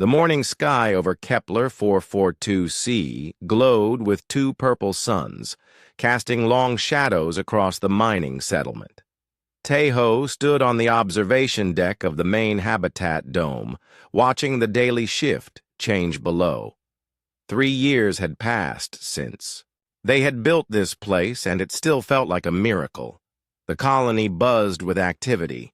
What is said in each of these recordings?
The morning sky over Kepler 442c glowed with two purple suns, casting long shadows across the mining settlement. Tejo stood on the observation deck of the main habitat dome, watching the daily shift change below. 3 years had passed since. They had built this place, and it still felt like a miracle. The colony buzzed with activity.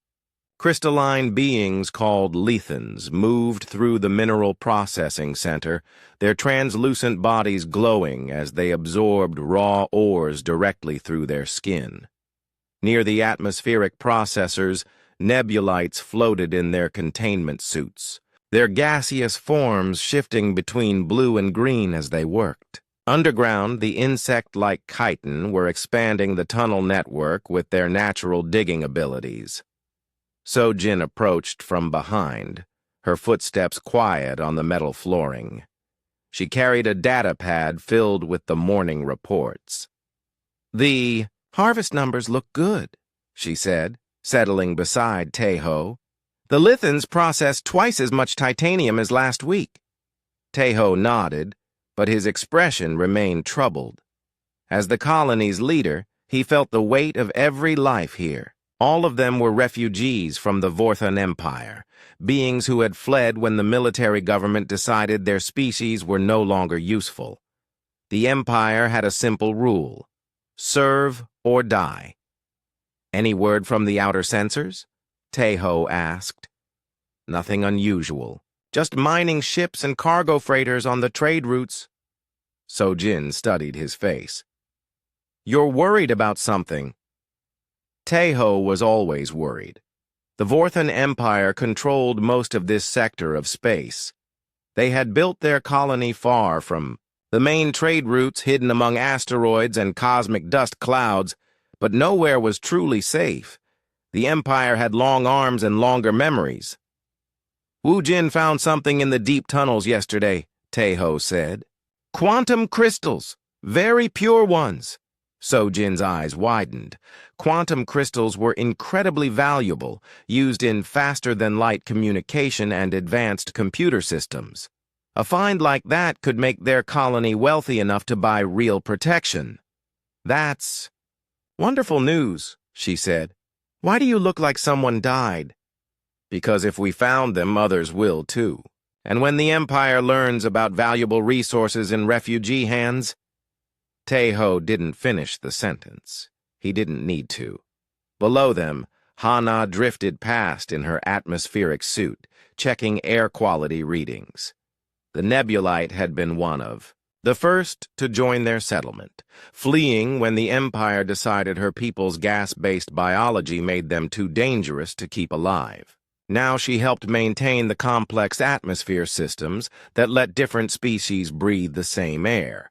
Crystalline beings called lethans moved through the mineral processing center, their translucent bodies glowing as they absorbed raw ores directly through their skin. Near the atmospheric processors, nebulites floated in their containment suits, their gaseous forms shifting between blue and green as they worked. Underground, the insect-like chitin were expanding the tunnel network with their natural digging abilities. Sojin approached from behind, her footsteps quiet on the metal flooring. She carried a data pad filled with the morning reports. "The harvest numbers look good," she said, settling beside Tejo. "The Lithans processed twice as much titanium as last week." Tejo nodded, but his expression remained troubled. As the colony's leader, he felt the weight of every life here. All of them were refugees from the Vorthan Empire, beings who had fled when the military government decided their species were no longer useful. The Empire had a simple rule: serve or die. "Any word from the outer sensors?" Tejo asked. "Nothing unusual. Just mining ships and cargo freighters on the trade routes." Sojin studied his face. "You're worried about something." Tejo was always worried. The Vorthan Empire controlled most of this sector of space. They had built their colony far from the main trade routes, hidden among asteroids and cosmic dust clouds, but nowhere was truly safe. The Empire had long arms and longer memories. "Wu Jin found something in the deep tunnels yesterday," Tejo said. "Quantum crystals, very pure ones." Sojin's eyes widened. Quantum crystals were incredibly valuable, used in faster-than-light communication and advanced computer systems. A find like that could make their colony wealthy enough to buy real protection. "That's wonderful news," she said. "Why do you look like someone died?" "Because if we found them, others will too. And when the Empire learns about valuable resources in refugee hands..." Tejo didn't finish the sentence. He didn't need to. Below them, Hana drifted past in her atmospheric suit, checking air quality readings. The nebulite had been one of the first to join their settlement, fleeing when the Empire decided her people's gas-based biology made them too dangerous to keep alive. Now she helped maintain the complex atmosphere systems that let different species breathe the same air.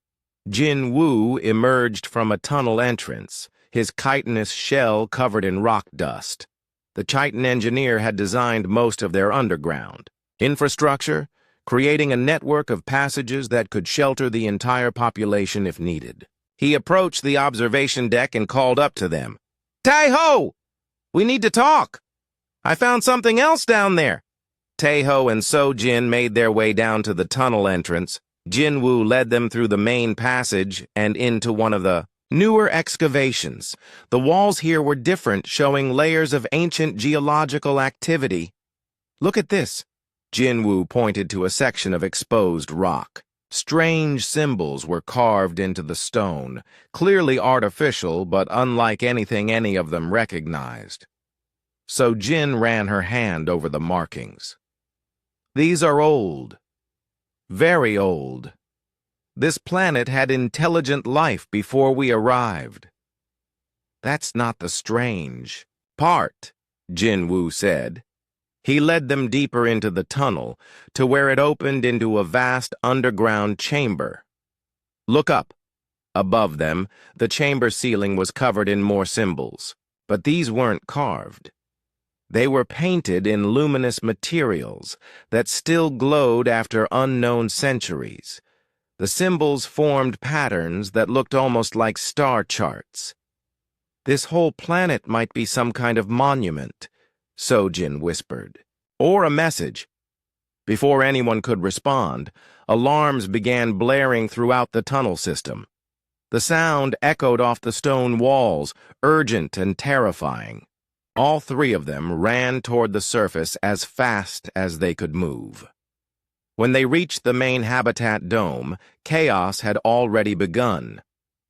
Jin Wu emerged from a tunnel entrance, his chitinous shell covered in rock dust. The chitin engineer had designed most of their underground infrastructure, creating a network of passages that could shelter the entire population if needed. He approached the observation deck and called up to them. "Tejo! We need to talk! I found something else down there." Tejo and Sojin made their way down to the tunnel entrance. Jinwoo led them through the main passage and into one of the newer excavations. The walls here were different, showing layers of ancient geological activity. "Look at this." Jinwoo pointed to a section of exposed rock. Strange symbols were carved into the stone, clearly artificial, but unlike anything any of them recognized. So Jin ran her hand over the markings. "These are old. Very old. This planet had intelligent life before we arrived." "That's not the strange part," Jinwoo said. He led them deeper into the tunnel, to where it opened into a vast underground chamber. "Look up." Above them, the chamber ceiling was covered in more symbols, but these weren't carved. They were painted in luminous materials that still glowed after unknown centuries. The symbols formed patterns that looked almost like star charts. "This whole planet might be some kind of monument," Sojin whispered. "Or a message." Before anyone could respond, alarms began blaring throughout the tunnel system. The sound echoed off the stone walls, urgent and terrifying. All three of them ran toward the surface as fast as they could move. When they reached the main habitat dome, chaos had already begun.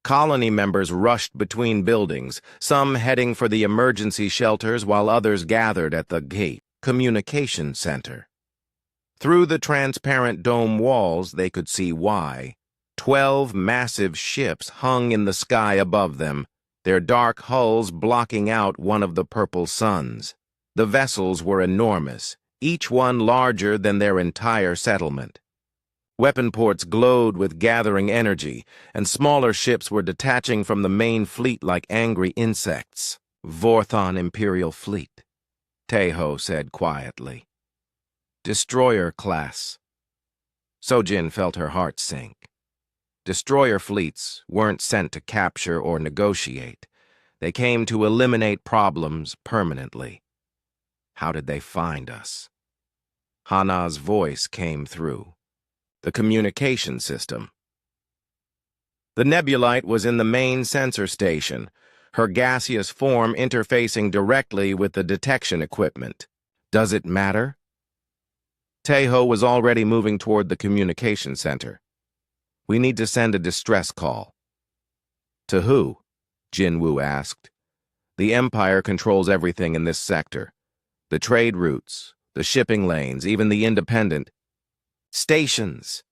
Colony members rushed between buildings, some heading for the emergency shelters while others gathered at the gate communication center. Through the transparent dome walls, they could see why. 12 massive ships hung in the sky above them, their dark hulls blocking out one of the purple suns. The vessels were enormous, each one larger than their entire settlement. Weapon ports glowed with gathering energy, and smaller ships were detaching from the main fleet like angry insects. Vorthon Imperial Fleet, Taeho said quietly. Destroyer class. Sojin felt her heart sink. Destroyer fleets weren't sent to capture or negotiate. They came to eliminate problems permanently. How did they find us? Hana's voice came through. The communication system. The nebulite was in the main sensor station, her gaseous form interfacing directly with the detection equipment. Does it matter? Taeho was already moving toward the communication center. We need to send a distress call. To who? Jinwoo asked. The Empire controls everything in this sector. The trade routes, the shipping lanes, even the independent stations.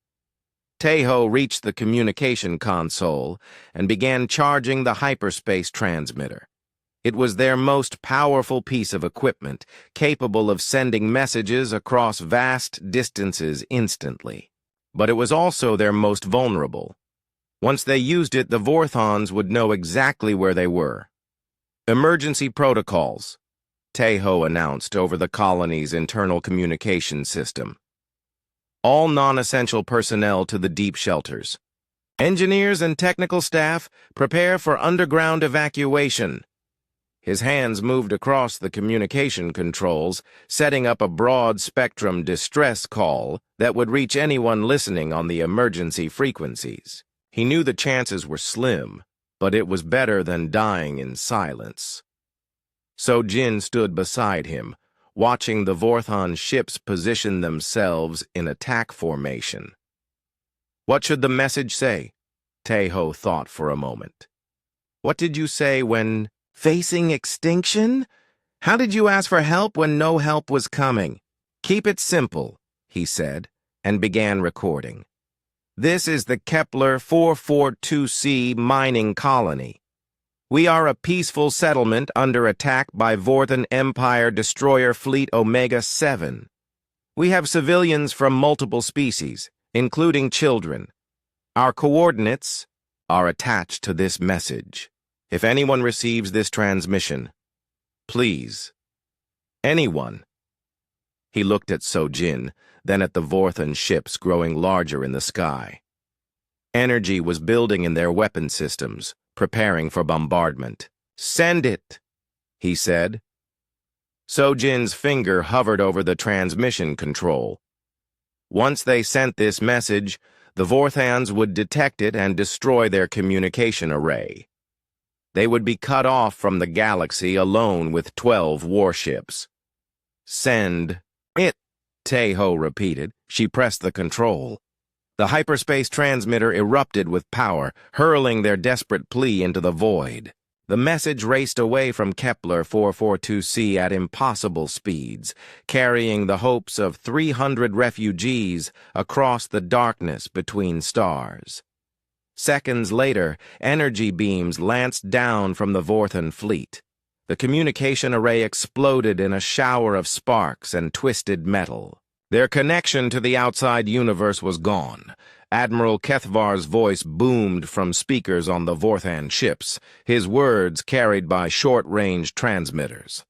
Taeho reached the communication console and began charging the hyperspace transmitter. It was their most powerful piece of equipment, capable of sending messages across vast distances instantly. But it was also their most vulnerable. Once they used it, the Vorthons would know exactly where they were. Emergency protocols, Taeho announced over the colony's internal communication system. All non-essential personnel to the deep shelters. Engineers and technical staff, prepare for underground evacuation. His hands moved across the communication controls, setting up a broad-spectrum distress call that would reach anyone listening on the emergency frequencies. He knew the chances were slim, but it was better than dying in silence. Sojin stood beside him, watching the Vorthon ships position themselves in attack formation. What should the message say? Taeho thought for a moment. What did you say when facing extinction? How did you ask for help when no help was coming? Keep it simple, he said, and began recording. This is the Kepler 442c mining colony. We are a peaceful settlement under attack by Vorthon Empire Destroyer Fleet Omega-7. We have civilians from multiple species, including children. Our coordinates are attached to this message. If anyone receives this transmission, please. Anyone. He looked at Sojin, then at the Vorthon ships growing larger in the sky. Energy was building in their weapon systems, preparing for bombardment. Send it, he said. Sojin's finger hovered over the transmission control. Once they sent this message, the Vorthons would detect it and destroy their communication array. They would be cut off from the galaxy alone with 12 warships. Send it, Taeho repeated. She pressed the control. The hyperspace transmitter erupted with power, hurling their desperate plea into the void. The message raced away from Kepler 442c at impossible speeds, carrying the hopes of 300 refugees across the darkness between stars. Seconds later, energy beams lanced down from the Vorthon fleet. The communication array exploded in a shower of sparks and twisted metal. Their connection to the outside universe was gone. Admiral Kethvar's voice boomed from speakers on the Vorthon ships, his words carried by short-range transmitters.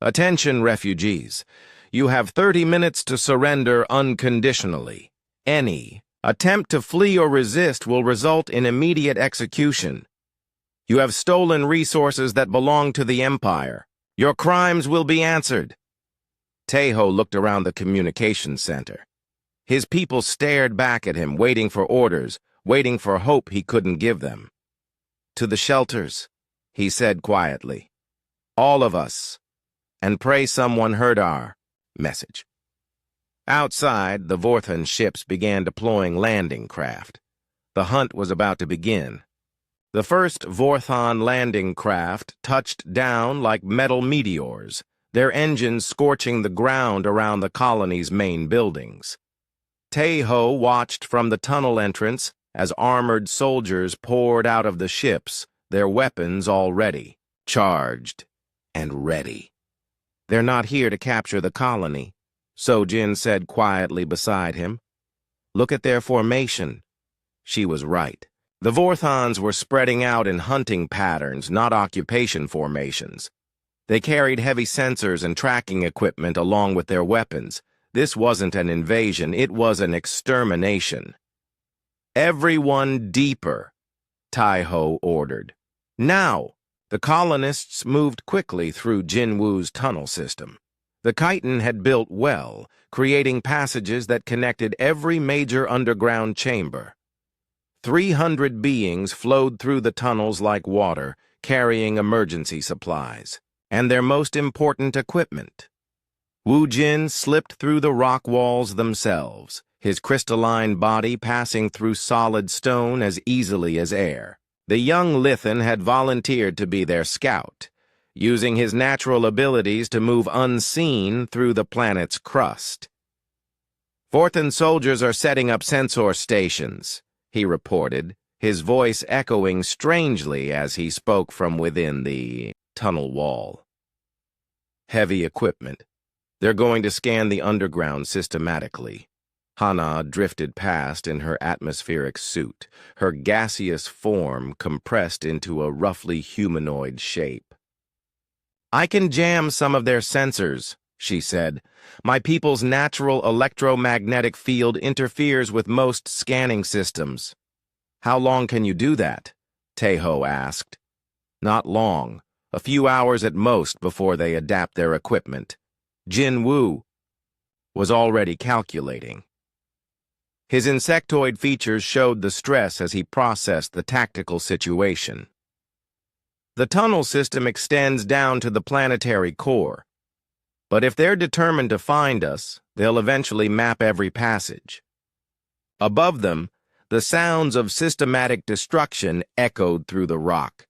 Attention, refugees. You have 30 minutes to surrender unconditionally. Any attempt to flee or resist will result in immediate execution. You have stolen resources that belong to the Empire. Your crimes will be answered. Teho looked around the communications center. His people stared back at him, waiting for orders, waiting for hope he couldn't give them. "To the shelters," he said quietly. "All of us. And pray someone heard our message." Outside, the Vorthan ships began deploying landing craft. The hunt was about to begin. The first Vorthan landing craft touched down like metal meteors, their engines scorching the ground around the colony's main buildings. Teho watched from the tunnel entrance as armored soldiers poured out of the ships, their weapons all ready, charged, and ready. "They're not here to capture the colony," Sojin said quietly beside him. "Look at their formation." She was right. The Vorthans were spreading out in hunting patterns, not occupation formations. They carried heavy sensors and tracking equipment along with their weapons. This wasn't an invasion, it was an extermination. "Everyone deeper," Teho ordered. Now, the colonists moved quickly through Jinwu's tunnel system. The chitin had built well, creating passages that connected every major underground chamber. 300 beings flowed through the tunnels like water, carrying emergency supplies, and their most important equipment. Wu Jin slipped through the rock walls themselves, his crystalline body passing through solid stone as easily as air. The young Lithan had volunteered to be their scout, using his natural abilities to move unseen through the planet's crust. "Vorthan soldiers are setting up sensor stations," he reported, his voice echoing strangely as he spoke from within the tunnel wall. "Heavy equipment. They're going to scan the underground systematically." Hana drifted past in her atmospheric suit, her gaseous form compressed into a roughly humanoid shape. "I can jam some of their sensors," she said. "My people's natural electromagnetic field interferes with most scanning systems." "How long can you do that?" Teho asked. "Not long. A few hours at most before they adapt their equipment." Jinwu was already calculating. His insectoid features showed the stress as he processed the tactical situation. "The tunnel system extends down to the planetary core. But if they're determined to find us, they'll eventually map every passage." Above them, the sounds of systematic destruction echoed through the rock.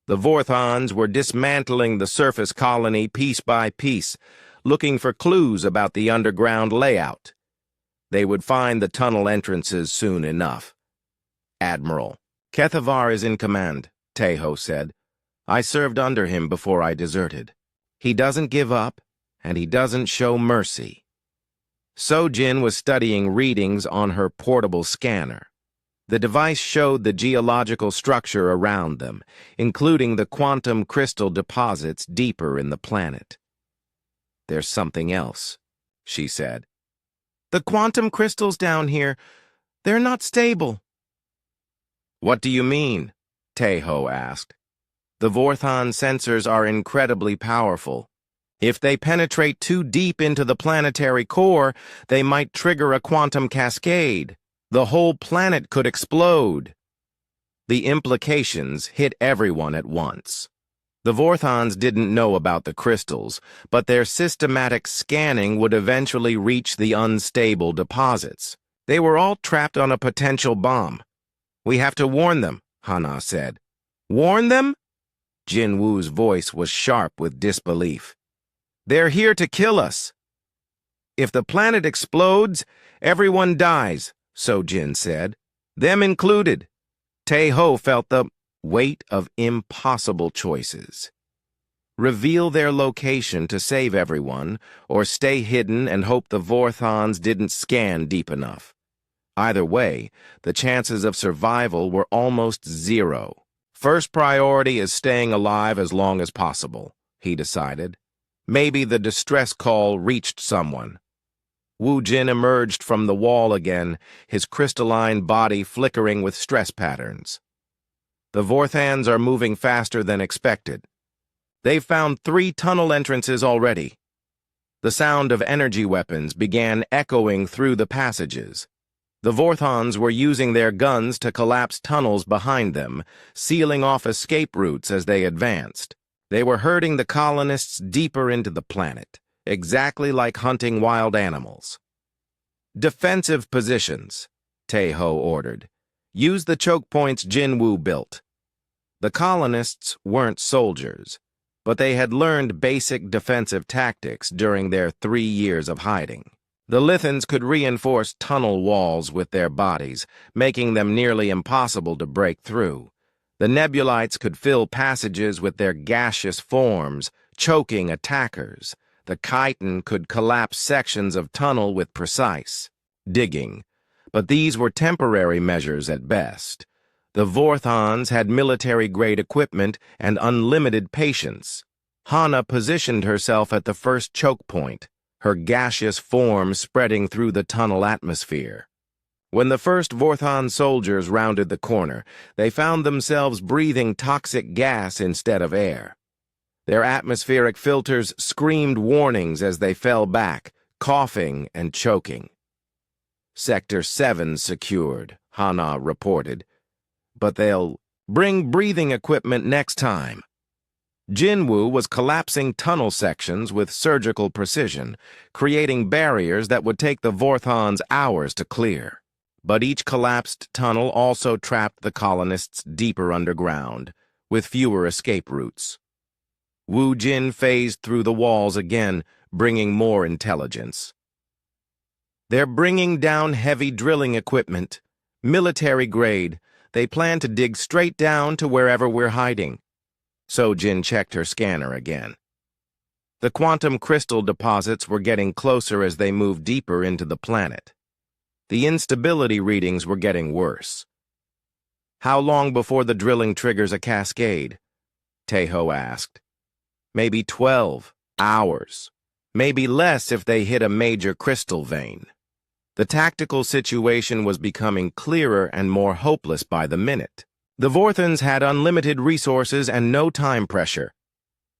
The Vorthans were dismantling the surface colony piece by piece, looking for clues about the underground layout. They would find the tunnel entrances soon enough. "Admiral, Kethavar is in command," Teho said. "I served under him before I deserted. He doesn't give up, and he doesn't show mercy." Sojin was studying readings on her portable scanner. The device showed the geological structure around them, including the quantum crystal deposits deeper in the planet. "There's something else," she said. "The quantum crystals down here, they're not stable." "What do you mean?" Teho asked. "The Vorthan sensors are incredibly powerful. If they penetrate too deep into the planetary core, they might trigger a quantum cascade. The whole planet could explode." The implications hit everyone at once. The Vorthans didn't know about the crystals, but their systematic scanning would eventually reach the unstable deposits. They were all trapped on a potential bomb. "We have to warn them," Hana said. "Warn them?" Jinwu's voice was sharp with disbelief. "They're here to kill us." "If the planet explodes, everyone dies," Sojin said. "Them included." Teho felt the weight of impossible choices. Reveal their location to save everyone, or stay hidden and hope the Vorthans didn't scan deep enough. Either way, the chances of survival were almost zero. "First priority is staying alive as long as possible," he decided. Maybe the distress call reached someone. Wu Jin emerged from the wall again, his crystalline body flickering with stress patterns. "The Vorthans are moving faster than expected. They've found 3 tunnel entrances already." The sound of energy weapons began echoing through the passages. The Vorthons were using their guns to collapse tunnels behind them, sealing off escape routes as they advanced. They were herding the colonists deeper into the planet, exactly like hunting wild animals. "Defensive positions," Taeho ordered. "Use the choke points Jinwoo built." The colonists weren't soldiers, but they had learned basic defensive tactics during their 3 years of hiding. The Lithans could reinforce tunnel walls with their bodies, making them nearly impossible to break through. The Nebulites could fill passages with their gaseous forms, choking attackers. The Chiton could collapse sections of tunnel with precise digging, but these were temporary measures at best. The Vorthons had military-grade equipment and unlimited patience. Hana positioned herself at the first choke point, her gaseous form spreading through the tunnel atmosphere. When the first Vorthon soldiers rounded the corner, they found themselves breathing toxic gas instead of air. Their atmospheric filters screamed warnings as they fell back, coughing and choking. "Sector 7 secured," Hana reported. "But they'll bring breathing equipment next time." Jinwoo was collapsing tunnel sections with surgical precision, creating barriers that would take the Vorthons hours to clear. But each collapsed tunnel also trapped the colonists deeper underground, with fewer escape routes. Wu Jin phased through the walls again, bringing more intelligence. "They're bringing down heavy drilling equipment, military grade. They plan to dig straight down to wherever we're hiding." Sojin checked her scanner again. The quantum crystal deposits were getting closer as they moved deeper into the planet. The instability readings were getting worse. "How long before the drilling triggers a cascade?" Taeho asked. "Maybe 12 hours. Maybe less if they hit a major crystal vein." The tactical situation was becoming clearer and more hopeless by the minute. The Vorthons had unlimited resources and no time pressure.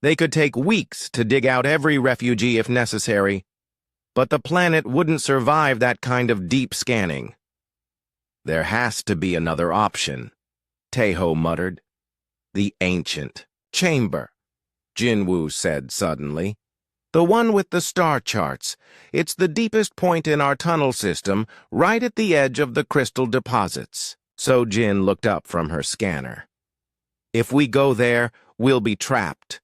They could take weeks to dig out every refugee if necessary, but the planet wouldn't survive that kind of deep scanning. "There has to be another option," Taeho muttered. "The ancient chamber," Jinwoo said suddenly. "The one with the star charts. It's the deepest point in our tunnel system, right at the edge of the crystal deposits." Sojin looked up from her scanner. "If we go there, we'll be trapped.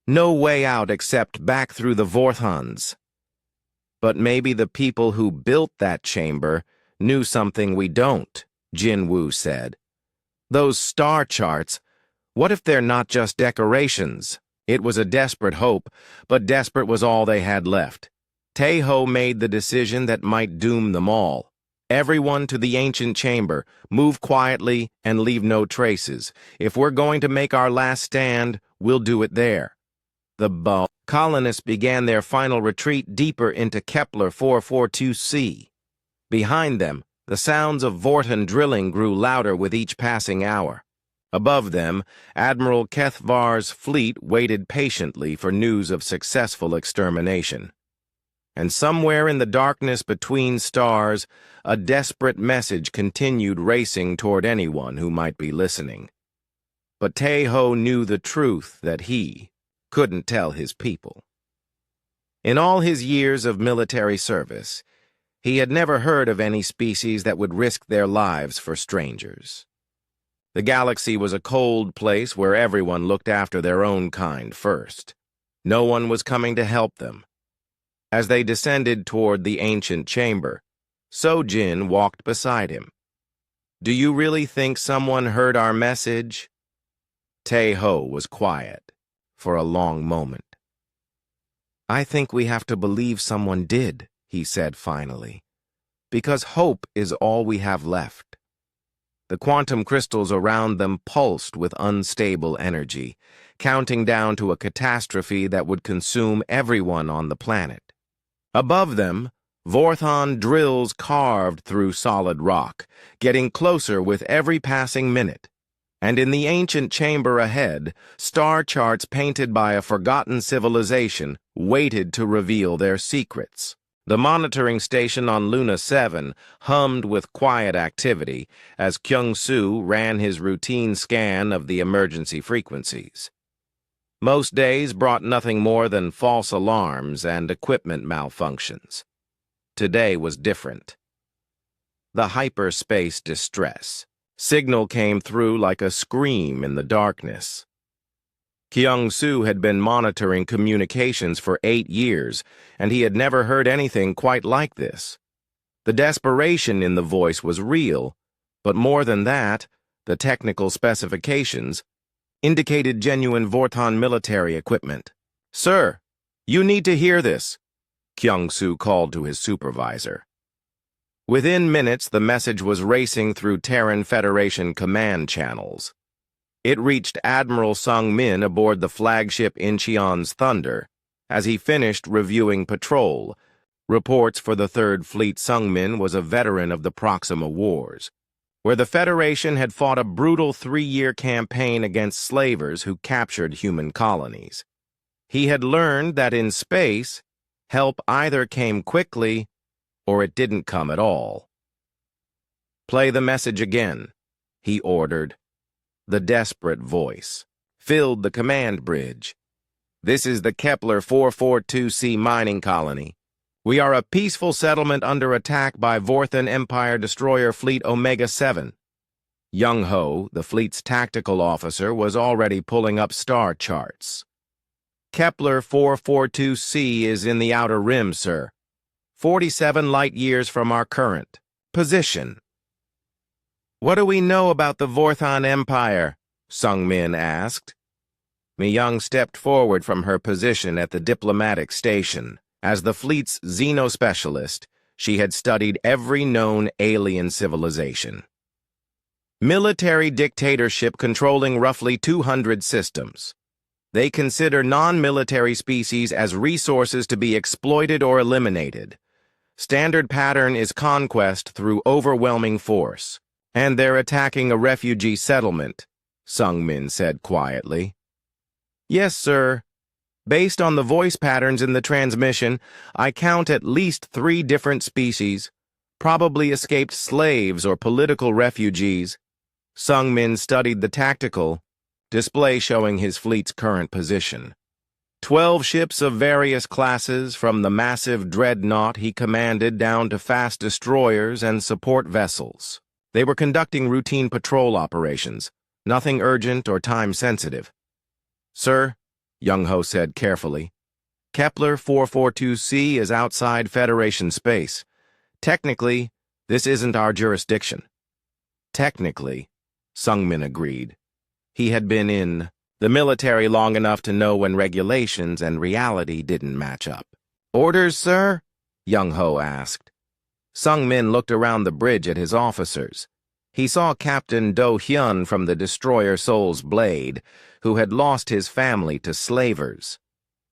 No way out except back through the Vorthons." "But maybe the people who built that chamber knew something we don't," Jinwoo said. "Those star charts, what if they're not just decorations?" It was a desperate hope, but desperate was all they had left. Taeho made the decision that might doom them all. "Everyone to the ancient chamber, move quietly and leave no traces. If we're going to make our last stand, we'll do it there." The colonists began their final retreat deeper into Kepler 442c. Behind them, the sounds of Vorton drilling grew louder with each passing hour. Above them, Admiral Kethvar's fleet waited patiently for news of successful extermination. And somewhere in the darkness between stars, a desperate message continued racing toward anyone who might be listening. But Taeho knew the truth that he couldn't tell his people. In all his years of military service, he had never heard of any species that would risk their lives for strangers. The galaxy was a cold place where everyone looked after their own kind first. No one was coming to help them. As they descended toward the ancient chamber, Sojin walked beside him. "Do you really think someone heard our message?" Taeho was quiet for a long moment. "I think we have to believe someone did," he said finally, "because hope is all we have left." The quantum crystals around them pulsed with unstable energy, counting down to a catastrophe that would consume everyone on the planet. Above them, Vorthon drills carved through solid rock, getting closer with every passing minute. And in the ancient chamber ahead, star charts painted by a forgotten civilization waited to reveal their secrets. The monitoring station on Luna 7 hummed with quiet activity as Kyung-soo ran his routine scan of the emergency frequencies. Most days brought nothing more than false alarms and equipment malfunctions. Today was different. The hyperspace distress. Signal came through like a scream in the darkness. Kyung-soo had been monitoring communications for 8 years, and he had never heard anything quite like this. The desperation in the voice was real, but more than that, the technical specifications indicated genuine Vorton military equipment. "Sir, you need to hear this," Kyung-soo called to his supervisor. Within minutes, the message was racing through Terran Federation command channels. It reached Admiral Sung-min aboard the flagship Incheon's Thunder. As he finished reviewing patrol reports for the Third Fleet, Sung-min was a veteran of the Proxima Wars, where the Federation had fought a brutal 3-year campaign against slavers who captured human colonies. He had learned that in space, help either came quickly or it didn't come at all. "Play the message again," he ordered. The desperate voice filled the command bridge. "This is the Kepler 442c mining colony. We are a peaceful settlement under attack by Vorthan Empire destroyer fleet Omega-7. Young-ho, the fleet's tactical officer, was already pulling up star charts. Kepler 442c is in the outer rim, sir. 47 light-years from our current position." "What do we know about the Vorthan Empire?" Sung-min asked. Mi-young stepped forward from her position at the diplomatic station. As the fleet's xenospecialist, she had studied every known alien civilization. Military dictatorship controlling roughly 200 systems. They consider non-military species as resources to be exploited or eliminated. Standard pattern is conquest through overwhelming force. "And they're attacking a refugee settlement," Sung-min said quietly. "Yes, sir. Based on the voice patterns in the transmission, I count at least 3 different species, probably escaped slaves or political refugees." Sung-min studied the tactical display showing his fleet's current position. 12 ships of various classes, from the massive dreadnought he commanded down to fast destroyers and support vessels. They were conducting routine patrol operations, nothing urgent or time-sensitive. "Sir," Young-ho said carefully, "Kepler 442c is outside Federation space. Technically, this isn't our jurisdiction." "Technically," Sung-min agreed. He had been in the military long enough to know when regulations and reality didn't match up. "Orders, sir?" Young-ho asked. Sung-min looked around the bridge at his officers. He saw Captain Do-hyun from the destroyer Soul's Blade, who had lost his family to slavers.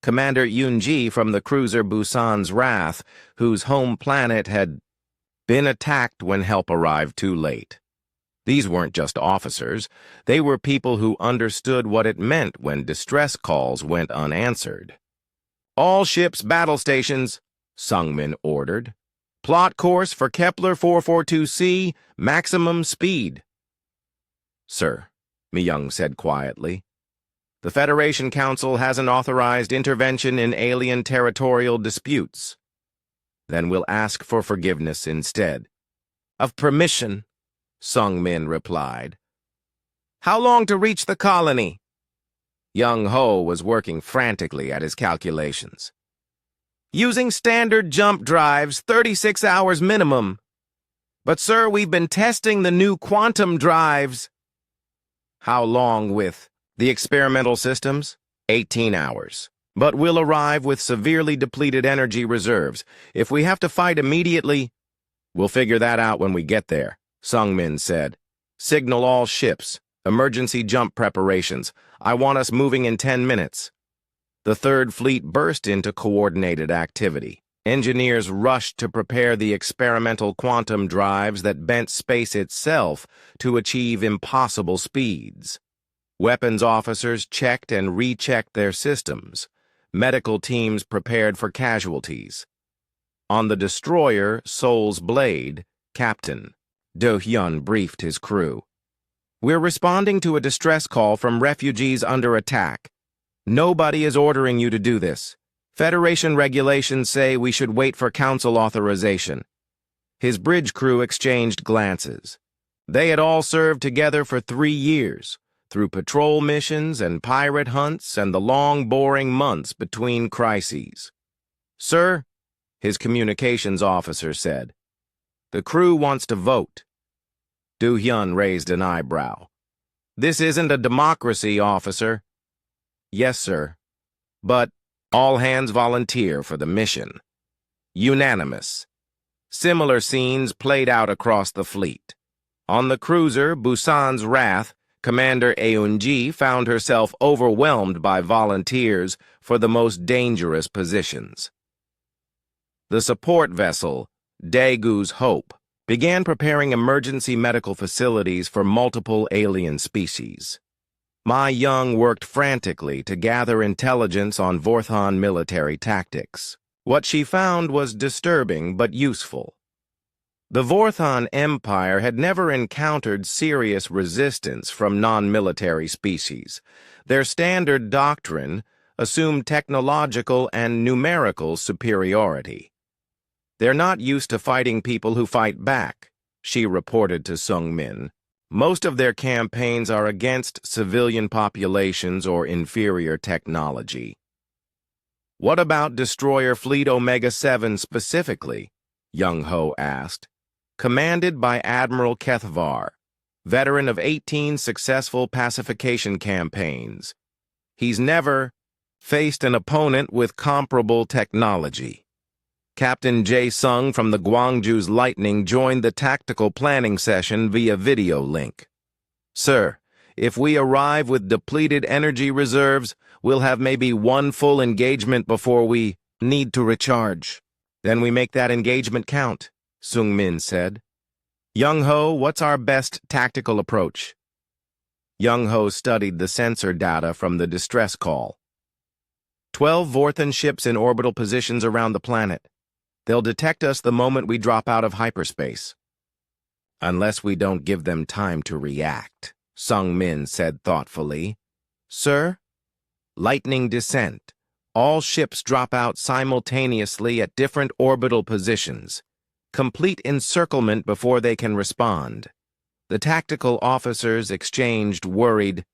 Commander Yoon-ji from the cruiser Busan's Wrath, whose home planet had been attacked when help arrived too late. These weren't just officers. They were people who understood what it meant when distress calls went unanswered. "All ships battle stations," Sung-min ordered. "Plot course for Kepler 442c, maximum speed." "Sir," Mi-young said quietly, "the Federation Council hasn't authorized intervention in alien territorial disputes." "Then we'll ask for forgiveness instead." "Of permission," Sung-min replied. "How long to reach the colony?" Young-ho was working frantically at his calculations. "Using standard jump drives, 36 hours minimum. But, sir, we've been testing the new quantum drives." "How long with the experimental systems?" 18 hours. "But we'll arrive with severely depleted energy reserves. If we have to fight immediately, we'll figure that out when we get there," Sung-min said. "Signal all ships. Emergency jump preparations. I want us moving in 10 minutes. The Third Fleet burst into coordinated activity. Engineers rushed to prepare the experimental quantum drives that bent space itself to achieve impossible speeds. Weapons officers checked and rechecked their systems. Medical teams prepared for casualties. On the destroyer Soul's Blade, Captain Do-hyun briefed his crew. "We're responding to a distress call from refugees under attack. Nobody is ordering you to do this. Federation regulations say we should wait for council authorization." His bridge crew exchanged glances. They had all served together for 3 years, through patrol missions and pirate hunts and the long, boring months between crises. "Sir," his communications officer said, "the crew wants to vote." Do-hyun raised an eyebrow. "This isn't a democracy, officer." "Yes, sir. But all hands volunteer for the mission." Unanimous. Similar scenes played out across the fleet. On the cruiser Busan's Wrath, Commander Eun-ji found herself overwhelmed by volunteers for the most dangerous positions. The support vessel, Daegu's Hope, began preparing emergency medical facilities for multiple alien species. Ma Young worked frantically to gather intelligence on Vorthon military tactics. What she found was disturbing but useful. The Vorthon Empire had never encountered serious resistance from non-military species. Their standard doctrine assumed technological and numerical superiority. "They're not used to fighting people who fight back," she reported to Sung-min. "Most of their campaigns are against civilian populations or inferior technology." "What about Destroyer Fleet Omega-7 specifically?" Young-ho asked. "Commanded by Admiral Kethvar, veteran of 18 successful pacification campaigns. He's never faced an opponent with comparable technology." Captain Jae-sung from the Gwangju's Lightning joined the tactical planning session via video link. "Sir, if we arrive with depleted energy reserves, we'll have maybe one full engagement before we need to recharge." "Then we make that engagement count," Sung-min said. "Young-ho, what's our best tactical approach?" Young-ho studied the sensor data from the distress call. 12 Vorthon ships in orbital positions around the planet. They'll detect us the moment we drop out of hyperspace. "Unless we don't give them time to react," Sung-min said thoughtfully. "Sir?" "Lightning descent. All ships drop out simultaneously at different orbital positions. Complete encirclement before they can respond." The tactical officers exchanged worried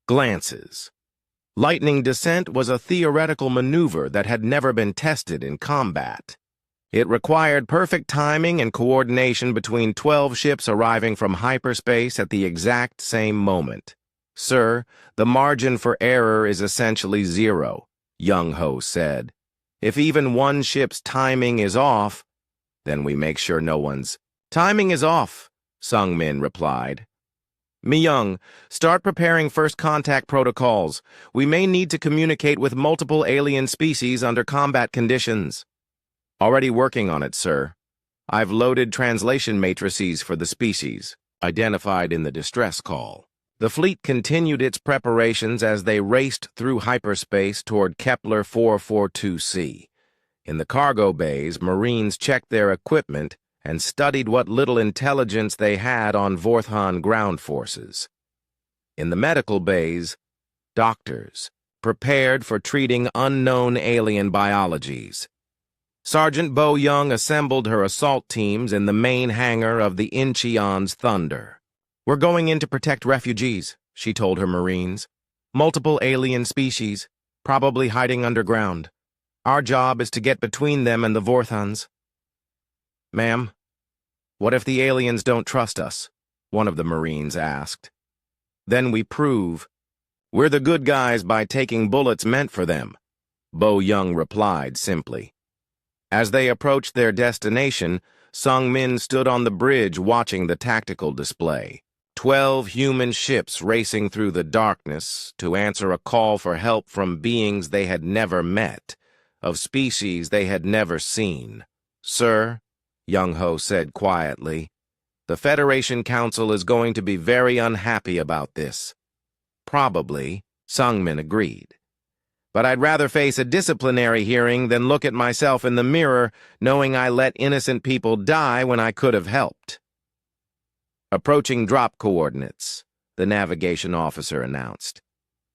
glances. Lightning descent was a theoretical maneuver that had never been tested in combat. It required perfect timing and coordination between 12 ships arriving from hyperspace at the exact same moment. "Sir, the margin for error is essentially 0, Young-ho said. "If even one ship's timing is off, then we make sure no one's timing is off," Sung-min replied. "Mi-young, start preparing first contact protocols. We may need to communicate with multiple alien species under combat conditions." "Already working on it, sir. I've loaded translation matrices for the species identified in the distress call." The fleet continued its preparations as they raced through hyperspace toward Kepler 442c. In the cargo bays, Marines checked their equipment and studied what little intelligence they had on Vorthon ground forces. In the medical bays, doctors prepared for treating unknown alien biologies. Sergeant Bo Young assembled her assault teams in the main hangar of the Incheon's Thunder. "We're going in to protect refugees," she told her Marines. "Multiple alien species, probably hiding underground. Our job is to get between them and the Vorthons." "Ma'am, what if the aliens don't trust us?" one of the Marines asked. "Then we prove we're the good guys by taking bullets meant for them," Bo Young replied simply. As they approached their destination, Sung-min stood on the bridge watching the tactical display. 12 human ships racing through the darkness to answer a call for help from beings they had never met, of species they had never seen. "Sir," Young-ho said quietly, "the Federation Council is going to be very unhappy about this." "Probably," Sungmin agreed. "But I'd rather face a disciplinary hearing than look at myself in the mirror knowing I let innocent people die when I could have helped." "Approaching drop coordinates," the navigation officer announced.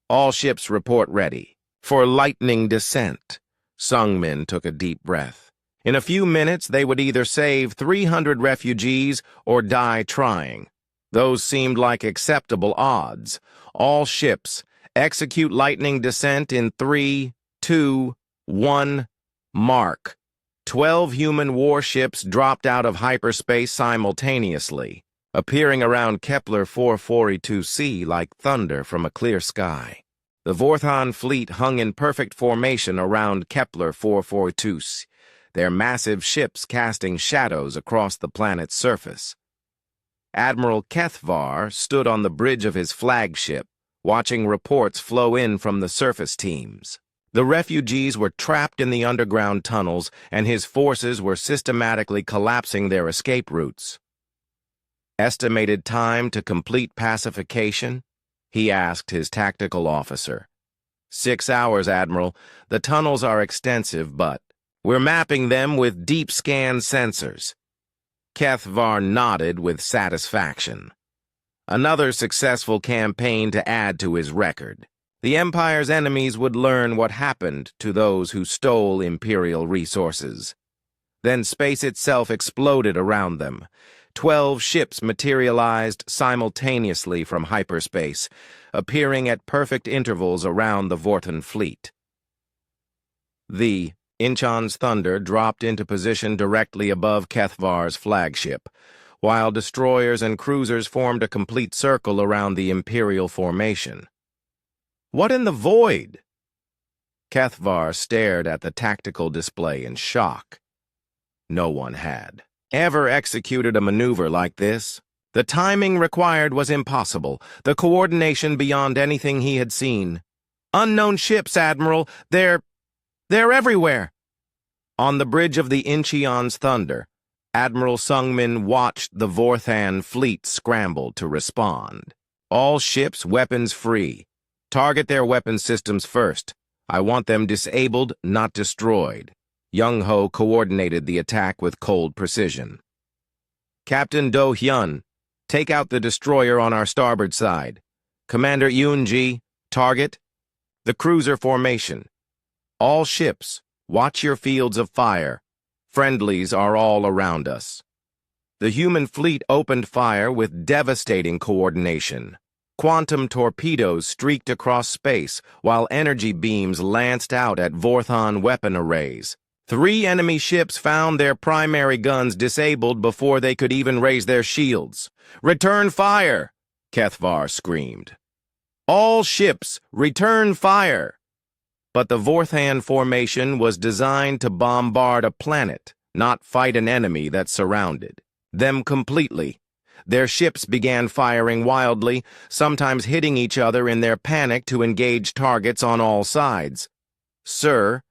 "All ships report ready for lightning descent." Sungmin took a deep breath. In a few minutes, they would either save 300 refugees or die trying. Those seemed like acceptable odds. "All ships, execute lightning descent in 3, 2, 1, mark." 12 human warships dropped out of hyperspace simultaneously, appearing around Kepler 442c like thunder from a clear sky. The Vorthon fleet hung in perfect formation around Kepler 442c, their massive ships casting shadows across the planet's surface. Admiral Kethvar stood on the bridge of his flagship, watching reports flow in from the surface teams. The refugees were trapped in the underground tunnels, and his forces were systematically collapsing their escape routes. "Estimated time to complete pacification?" he asked his tactical officer. 6 hours, Admiral. The tunnels are extensive, but we're mapping them with deep scan sensors." Kethvar nodded with satisfaction. Another successful campaign to add to his record. The Empire's enemies would learn what happened to those who stole Imperial resources. Then space itself exploded around them. 12 ships materialized simultaneously from hyperspace, appearing at perfect intervals around the Vorthon fleet. The Incheon's Thunder dropped into position directly above Kethvar's flagship, while destroyers and cruisers formed a complete circle around the Imperial formation. "What in the void?" Kethvar stared at the tactical display in shock. No one had ever executed a maneuver like this. The timing required was impossible, the coordination beyond anything he had seen. "Unknown ships, Admiral. They're everywhere." On the bridge of the Incheon's Thunder, Admiral Sungmin watched the Vorthon fleet scramble to respond. "All ships weapons free. Target their weapon systems first. I want them disabled, not destroyed." Young-ho coordinated the attack with cold precision. "Captain Do-hyun, take out the destroyer on our starboard side. Commander Yoon-ji, target the cruiser formation. All ships, watch your fields of fire. Friendlies are all around us." The human fleet opened fire with devastating coordination. Quantum torpedoes streaked across space, while energy beams lanced out at Vorthon weapon arrays. 3 enemy ships found their primary guns disabled before they could even raise their shields. "Return fire!" Kethvar screamed. "All ships, return fire!" But the Vorthon formation was designed to bombard a planet, not fight an enemy that surrounded them completely. Their ships began firing wildly, sometimes hitting each other in their panic to engage targets on all sides. "Sir,"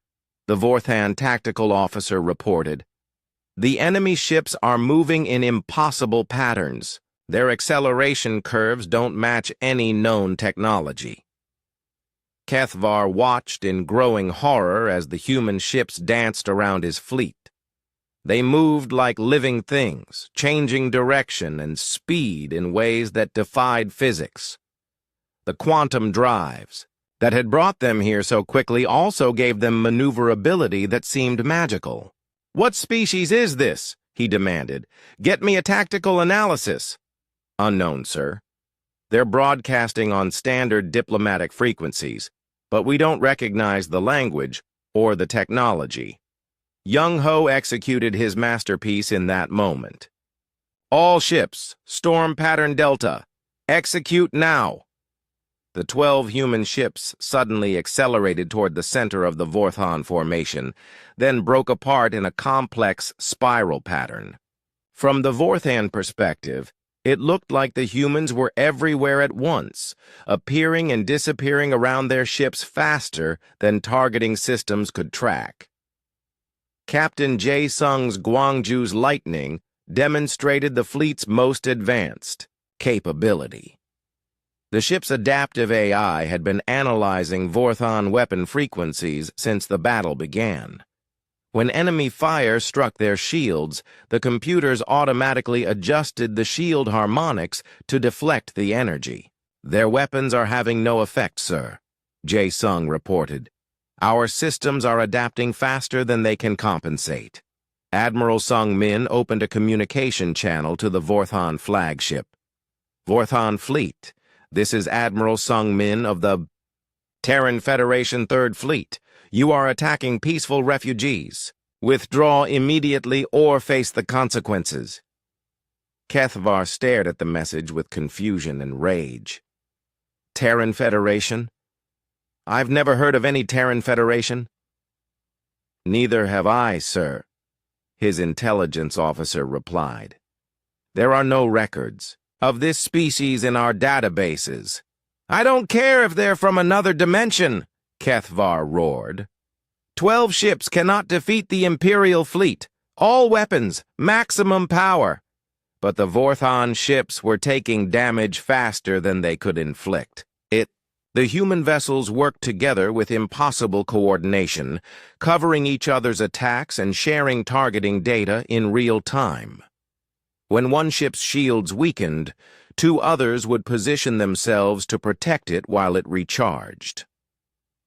the Vorthon tactical officer reported, "the enemy ships are moving in impossible patterns. Their acceleration curves don't match any known technology." Kethvar watched in growing horror as the human ships danced around his fleet. They moved like living things, changing direction and speed in ways that defied physics. The quantum drives that had brought them here so quickly also gave them maneuverability that seemed magical. "What species is this?" he demanded. "Get me a tactical analysis." "Unknown, sir. They're broadcasting on standard diplomatic frequencies, but we don't recognize the language or the technology." Young-ho executed his masterpiece in that moment. "All ships, storm pattern Delta. Execute now." The 12 human ships suddenly accelerated toward the center of the Vorthon formation, then broke apart in a complex spiral pattern. From the Vorthon perspective, It looked like the humans were everywhere at once, appearing and disappearing around their ships faster than targeting systems could track. Captain Jae-sung's Gwangju's Lightning demonstrated the fleet's most advanced capability. The ship's adaptive AI had been analyzing Vorthon weapon frequencies since the battle began. When enemy fire struck their shields, the computers automatically adjusted the shield harmonics to deflect the energy. "Their weapons are having no effect, sir," Jae-sung reported. "Our systems are adapting faster than they can compensate." Admiral Sung-min opened a communication channel to the Vorthon flagship. "Vorthon Fleet, this is Admiral Sung-min of the Terran Federation Third Fleet. You are attacking peaceful refugees. Withdraw immediately or face the consequences." Kethvar stared at the message with confusion and rage. "Terran Federation? I've never heard of any Terran Federation." "Neither have I, sir," his intelligence officer replied. "There are no records of this species in our databases." "I don't care if they're from another dimension," Kethvar roared. 12 ships cannot defeat the Imperial fleet. All weapons, maximum power." But the Vorthon ships were taking damage faster than they could inflict. The human vessels worked together with impossible coordination, covering each other's attacks and sharing targeting data in real time. When one ship's shields weakened, 2 others would position themselves to protect it while it recharged.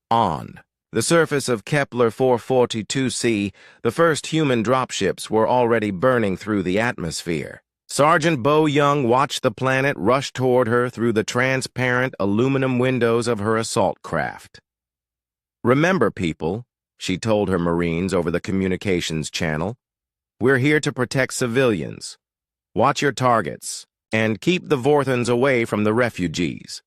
On the surface of Kepler 442c, the first human dropships were already burning through the atmosphere. Sergeant Bo Young watched the planet rush toward her through the transparent aluminum windows of her assault craft. "Remember, people," she told her Marines over the communications channel, "we're here to protect civilians. Watch your targets, and keep the Vorthons away from the refugees."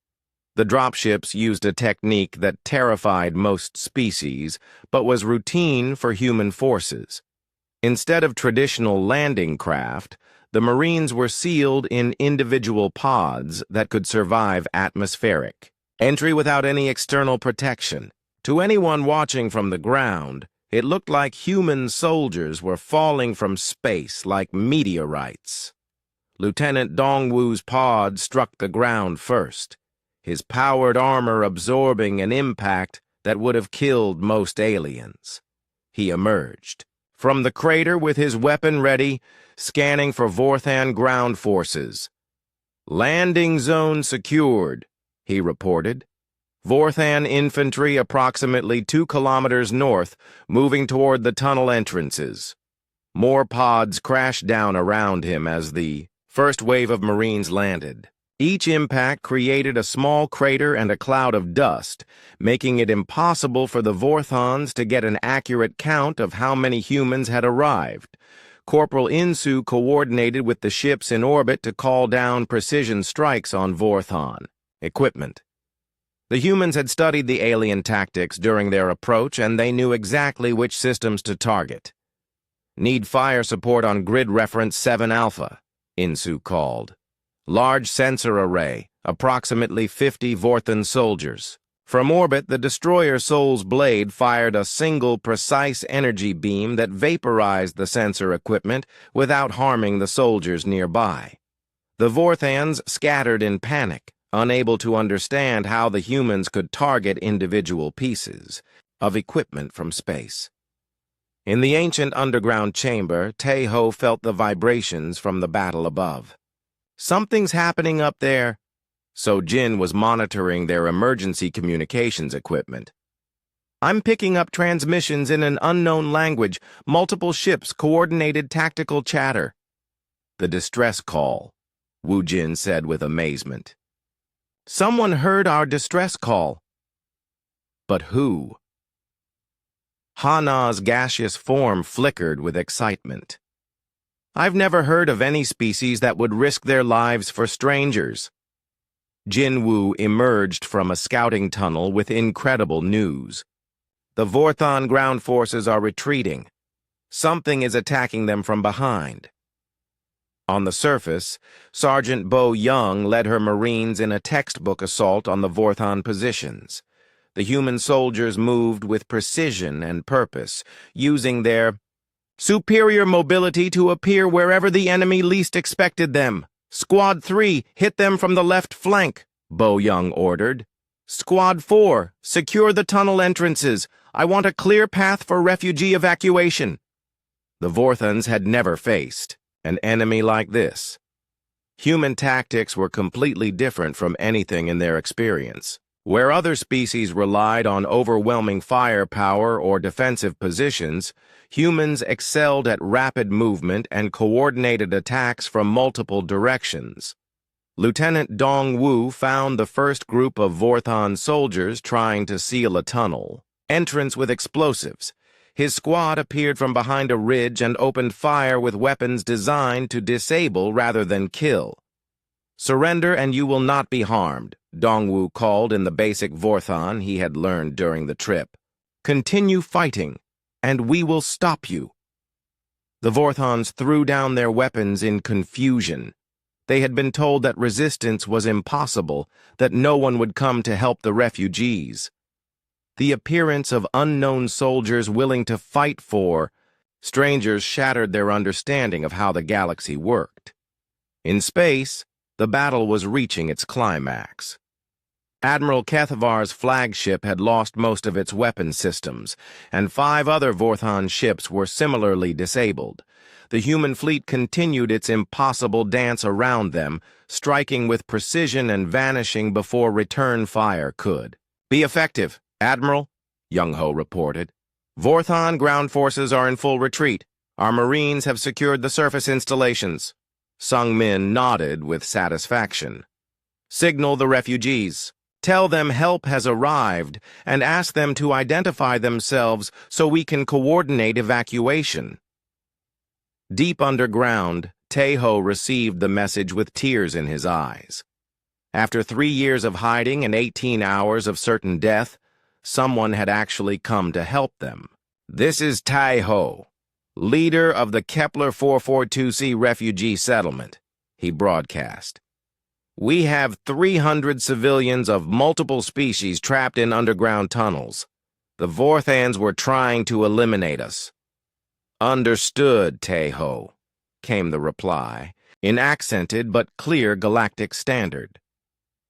The dropships used a technique that terrified most species, but was routine for human forces. Instead of traditional landing craft, the Marines were sealed in individual pods that could survive atmospheric entry without any external protection. To anyone watching from the ground, it looked like human soldiers were falling from space like meteorites. Lieutenant Dongwu's pod struck the ground first, his powered armor absorbing an impact that would have killed most aliens. He emerged from the crater with his weapon ready, scanning for Vorthon ground forces. "Landing zone secured," he reported. "Vorthon infantry approximately 2 kilometers north, moving toward the tunnel entrances." More pods crashed down around him as the first wave of Marines landed. Each impact created a small crater and a cloud of dust, making it impossible for the Vorthons to get an accurate count of how many humans had arrived. Corporal Insu coordinated with the ships in orbit to call down precision strikes on Vorthon equipment. The humans had studied the alien tactics during their approach, and they knew exactly which systems to target. "Need fire support on grid reference 7 Alpha, Insu called. "Large sensor array, approximately 50 Vorthon soldiers." From orbit, the destroyer Soul's blade fired a single precise energy beam that vaporized the sensor equipment without harming the soldiers nearby. The Vorthons scattered in panic, unable to understand how the humans could target individual pieces of equipment from space. In the ancient underground chamber, Tae-ho felt the vibrations from the battle above. "Something's happening up there." So Jin was monitoring their emergency communications equipment. "I'm picking up transmissions in an unknown language, multiple ships, coordinated tactical chatter." "The distress call," Wu Jin said with amazement. "Someone heard our distress call." "But who?" Hana's gaseous form flickered with excitement. "I've never heard of any species that would risk their lives for strangers." Jin Wu emerged from a scouting tunnel with incredible news. "The Vorthon ground forces are retreating. Something is attacking them from behind." On the surface, Sergeant Bo Young led her Marines in a textbook assault on the Vorthon positions. The human soldiers moved with precision and purpose, using their superior mobility to appear wherever the enemy least expected them. Squad 3, hit them from the left flank, Bo Young ordered. Squad 4, secure the tunnel entrances. I want a clear path for refugee evacuation. The Vorthons had never faced an enemy like this. Human tactics were completely different from anything in their experience. Where other species relied on overwhelming firepower or defensive positions, humans excelled at rapid movement and coordinated attacks from multiple directions. Lieutenant Dong Wu found the first group of Vorthon soldiers trying to seal a tunnel entrance with explosives. His squad appeared from behind a ridge and opened fire with weapons designed to disable rather than kill. Surrender and you will not be harmed, Dongwu called in the basic Vorthon he had learned during the trip. Continue fighting, and we will stop you. The Vorthons threw down their weapons in confusion. They had been told that resistance was impossible, that no one would come to help the refugees. The appearance of unknown soldiers willing to fight for strangers shattered their understanding of how the galaxy worked. In space, the battle was reaching its climax. Admiral Kethavar's flagship had lost most of its weapon systems, and 5 other Vorthon ships were similarly disabled. The human fleet continued its impossible dance around them, striking with precision and vanishing before return fire could. Be effective, Admiral, Young-ho reported. Vorthon ground forces are in full retreat. Our Marines have secured the surface installations. Sung-min nodded with satisfaction. Signal the refugees. Tell them help has arrived and ask them to identify themselves so we can coordinate evacuation. Deep underground, Tae-ho received the message with tears in his eyes. After 3 years of hiding and 18 hours of certain death, someone had actually come to help them. This is Tae-ho, leader of the Kepler 442c refugee settlement, he broadcast. We have 300 civilians of multiple species trapped in underground tunnels. The Vorthans were trying to eliminate us. Understood, Tae-ho, came the reply, in accented but clear galactic standard.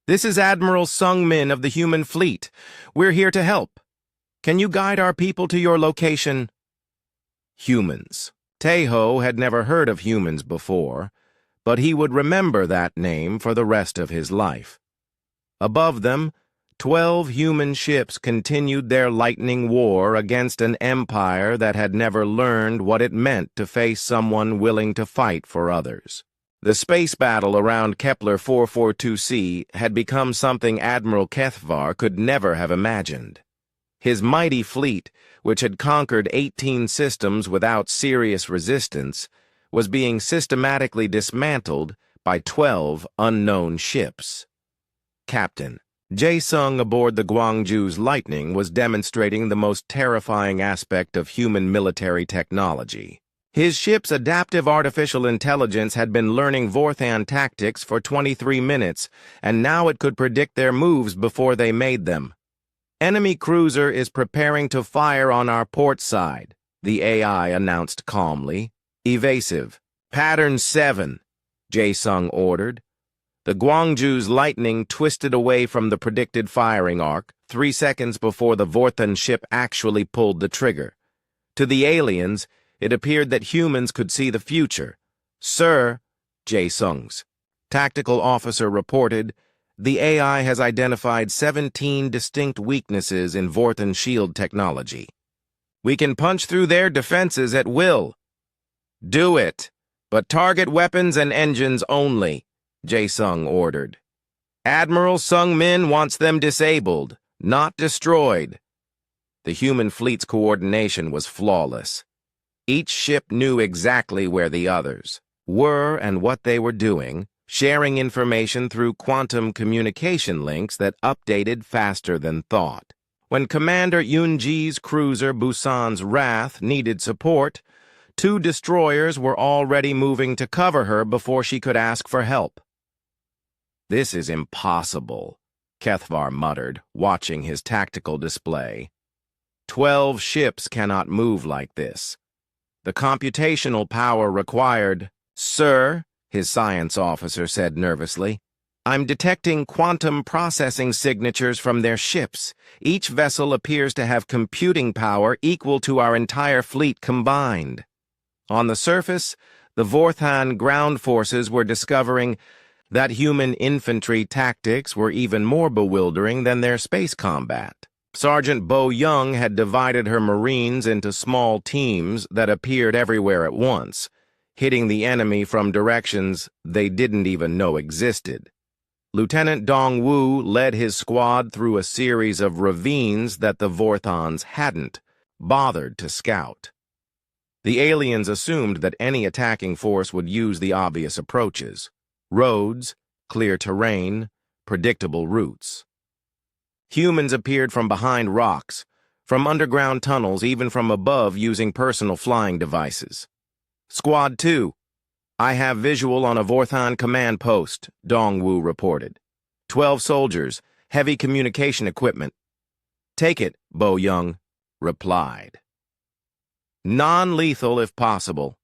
This is Admiral Sung-min of the human fleet. We're here to help. Can you guide our people to your location? Humans. Tae-ho had never heard of humans before, but he would remember that name for the rest of his life. Above them, 12 human ships continued their lightning war against an empire that had never learned what it meant to face someone willing to fight for others. The space battle around Kepler 442c had become something Admiral Kethavar could never have imagined. His mighty fleet, which had conquered 18 systems without serious resistance, was being systematically dismantled by 12 unknown ships. Captain Jae-sung aboard the Gwangju's Lightning was demonstrating the most terrifying aspect of human military technology. His ship's adaptive artificial intelligence had been learning Vorthon tactics for 23 minutes, and now it could predict their moves before they made them. Enemy cruiser is preparing to fire on our port side, the AI announced calmly. Evasive. Pattern 7, Jae-sung ordered. The Gwangju's Lightning twisted away from the predicted firing arc 3 seconds before the Vorthon ship actually pulled the trigger. To the aliens, it appeared that humans could see the future. Sir, Jae-sung's tactical officer reported, the AI has identified 17 distinct weaknesses in Vorthon shield technology. We can punch through their defenses at will. Do it, but target weapons and engines only, Jae-sung ordered. Admiral Sung-min wants them disabled, not destroyed. The human fleet's coordination was flawless. Each ship knew exactly where the others were and what they were doing, sharing information through quantum communication links that updated faster than thought. When Commander Yoon-ji's cruiser Busan's Wrath needed support, 2 destroyers were already moving to cover her before she could ask for help. "This is impossible," Kethvar muttered, watching his tactical display. 12 ships cannot move like this. The computational power required— "Sir," his science officer said nervously, "I'm detecting quantum processing signatures from their ships. Each vessel appears to have computing power equal to our entire fleet combined." On the surface, the Vorthan ground forces were discovering that human infantry tactics were even more bewildering than their space combat. Sergeant Bo Young had divided her Marines into small teams that appeared everywhere at once, hitting the enemy from directions they didn't even know existed. Lieutenant Dong-Wu led his squad through a series of ravines that the Vorthans hadn't bothered to scout. The aliens assumed that any attacking force would use the obvious approaches: roads, clear terrain, predictable routes. Humans appeared from behind rocks, from underground tunnels, even from above using personal flying devices. "Squad 2, I have visual on a Vorthan command post," Dong-Wu reported. 12 soldiers, heavy communication equipment. "Take it," Bo Young replied. "Non-lethal if possible."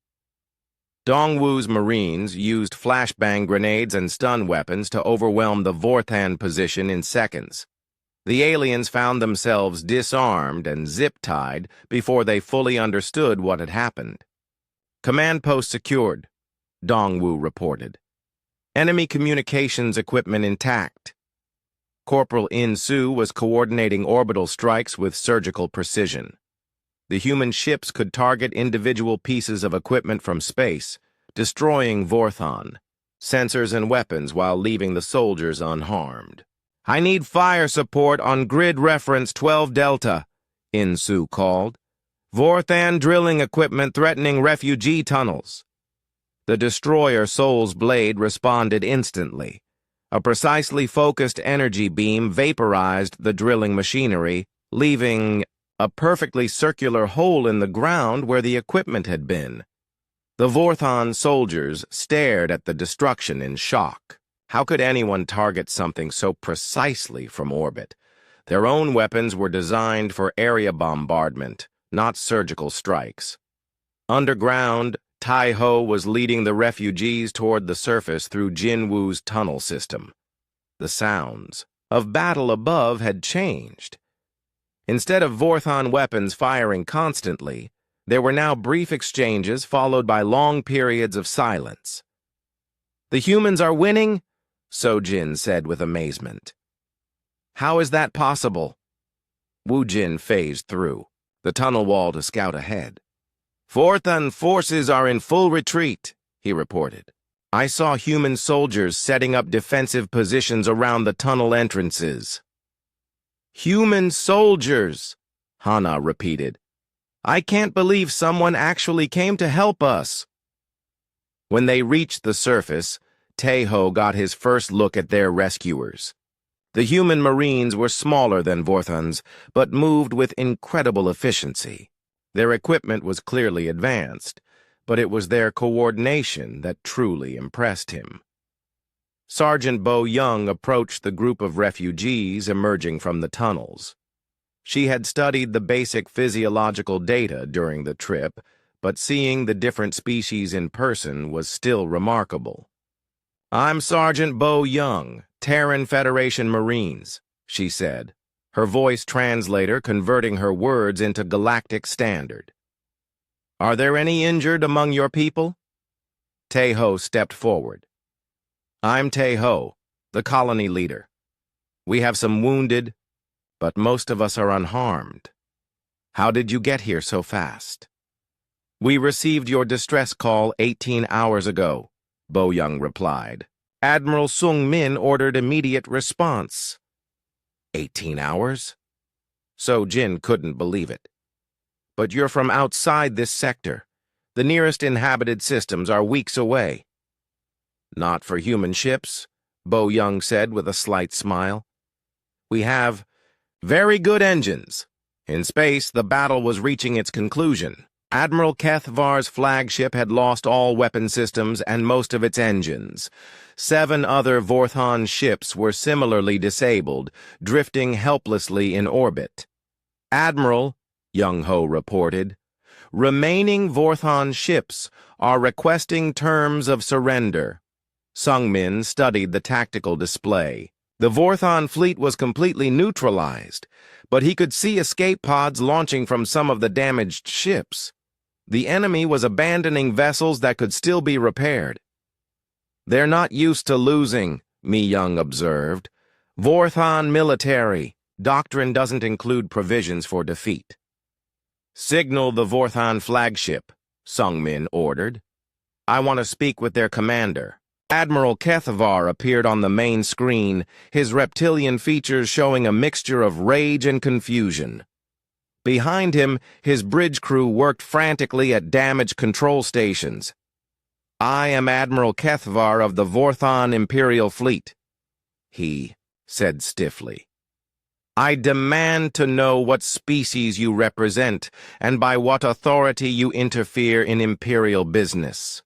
Dong-Wu's Marines used flashbang grenades and stun weapons to overwhelm the Vorthan position in seconds. The aliens found themselves disarmed and zip-tied before they fully understood what had happened. "Command post secured," Dong-Wu reported. "Enemy communications equipment intact." Corporal In-Su was coordinating orbital strikes with surgical precision. The human ships could target individual pieces of equipment from space, destroying Vorthan sensors and weapons while leaving the soldiers unharmed. "I need fire support on grid reference 12 Delta," In-Su called. "Vorthan drilling equipment threatening refugee tunnels." The destroyer Soul's Blade responded instantly. A precisely focused energy beam vaporized the drilling machinery, leaving a perfectly circular hole in the ground where the equipment had been. The Vorthan soldiers stared at the destruction in shock. How could anyone target something so precisely from orbit? Their own weapons were designed for area bombardment, not surgical strikes. Underground, Tai Ho was leading the refugees toward the surface through Jin Wu's tunnel system. The sounds of battle above had changed. Instead of Vorthan weapons firing constantly, there were now brief exchanges followed by long periods of silence. "The humans are winning?" So-Jin said with amazement. "How is that possible?" Wu-Jin phased through the tunnel wall to scout ahead. "Vorthan forces are in full retreat," he reported. "I saw human soldiers setting up defensive positions around the tunnel entrances." "Human soldiers," Hana repeated. "I can't believe someone actually came to help us." When they reached the surface, Taeho got his first look at their rescuers. The human Marines were smaller than Vorthans, but moved with incredible efficiency. Their equipment was clearly advanced, but it was their coordination that truly impressed him. Sergeant Bo Young approached the group of refugees emerging from the tunnels. She had studied the basic physiological data during the trip, but seeing the different species in person was still remarkable. "I'm Sergeant Bo Young, Terran Federation Marines," she said, her voice translator converting her words into Galactic Standard. "Are there any injured among your people?" Taeho stepped forward. "I'm Taeho, the colony leader. We have some wounded, but most of us are unharmed. How did you get here so fast?" "We received your distress call 18 hours ago," Bo Young replied. "Admiral Sung Min ordered immediate response." 18 hours? So Jin couldn't believe it. "But you're from outside this sector. The nearest inhabited systems are weeks away." "Not for human ships," Bo Young said with a slight smile. "We have very good engines. In space, the battle was reaching its conclusion. Admiral Kethvar's flagship had lost all weapon systems and most of its engines. 7 other Vorthon ships were similarly disabled, drifting helplessly in orbit. "Admiral," Young-Ho reported, "remaining Vorthon ships are requesting terms of surrender." Sung-min studied the tactical display. The Vorthon fleet was completely neutralized, but he could see escape pods launching from some of the damaged ships. The enemy was abandoning vessels that could still be repaired. "They're not used to losing," Mi-young observed. "Vorthon military doctrine doesn't include provisions for defeat." "Signal the Vorthon flagship," Sung-min ordered. "I want to speak with their commander." Admiral Kethvar appeared on the main screen, his reptilian features showing a mixture of rage and confusion. Behind him, his bridge crew worked frantically at damaged control stations. "I am Admiral Kethvar of the Vorthon Imperial Fleet," he said stiffly. "I demand to know what species you represent and by what authority you interfere in Imperial business."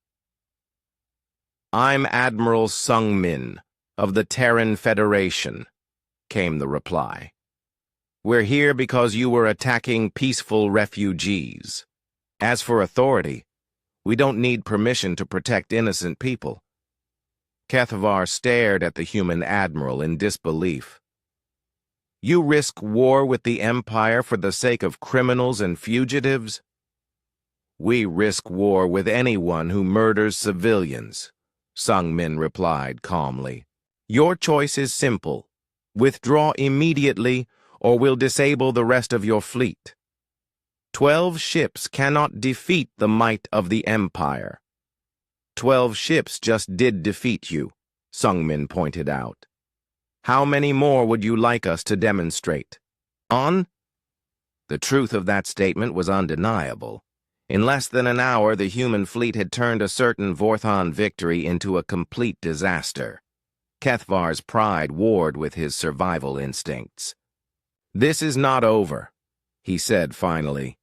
"I'm Admiral Sung-min of the Terran Federation," came the reply. "We're here because you were attacking peaceful refugees. As for authority, we don't need permission to protect innocent people." Kethvar stared at the human admiral in disbelief. "You risk war with the Empire for the sake of criminals and fugitives?" "We risk war with anyone who murders civilians," Sung-min replied calmly. "Your choice is simple. Withdraw immediately, or we'll disable the rest of your fleet. 12 ships cannot defeat the might of the Empire." 12 ships just did defeat you, Sung-min pointed out. "How many more would you like us to demonstrate?" "On?" The truth of that statement was undeniable. In less than an hour, the human fleet had turned a certain Vorthon victory into a complete disaster. Kethvar's pride warred with his survival instincts. "This is not over," he said finally.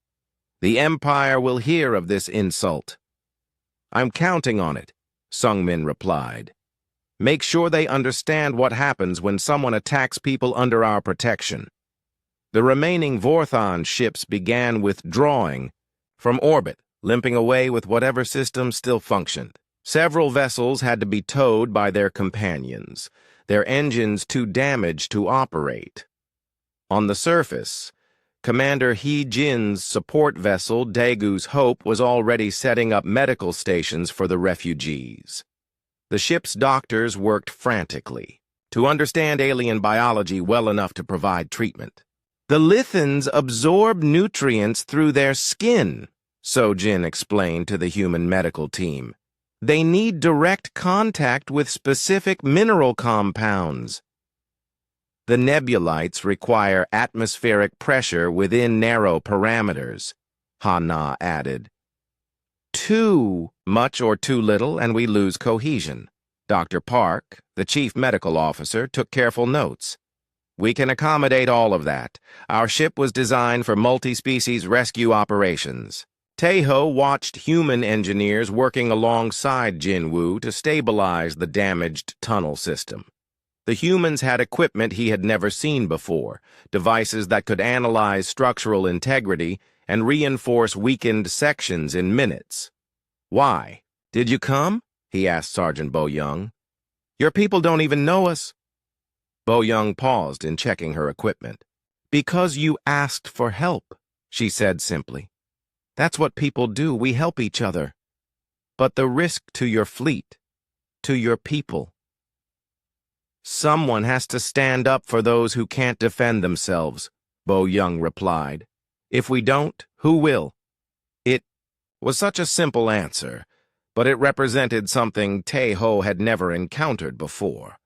"The Empire will hear of this insult." "I'm counting on it," Sung-min replied. "Make sure they understand what happens when someone attacks people under our protection." The remaining Vorthon ships began withdrawing from orbit, limping away with whatever system still functioned. Several vessels had to be towed by their companions, their engines too damaged to operate. On the surface, Commander He-jin's support vessel, Daegu's Hope, was already setting up medical stations for the refugees. The ship's doctors worked frantically to understand alien biology well enough to provide treatment. "The Lithans absorb nutrients through their skin," So-jin explained to the human medical team. "They need direct contact with specific mineral compounds." "The nebulites require atmospheric pressure within narrow parameters," Ha-na added. "Too much or too little, and we lose cohesion." Dr. Park, the chief medical officer, took careful notes. "We can accommodate all of that. Our ship was designed for multi-species rescue operations." Taeho watched human engineers working alongside Jinwoo to stabilize the damaged tunnel system. The humans had equipment he had never seen before, devices that could analyze structural integrity and reinforce weakened sections in minutes. "Why? Did you come?" he asked Sergeant Bo-young. "Your people don't even know us." Bo-young paused in checking her equipment. "Because you asked for help," she said simply. "That's what people do. We help each other. But the risk to your fleet, to your people. Someone has to stand up for those who can't defend themselves," Bo-young replied. "If we don't, who will?" It was such a simple answer, but it represented something Taeho had never encountered before.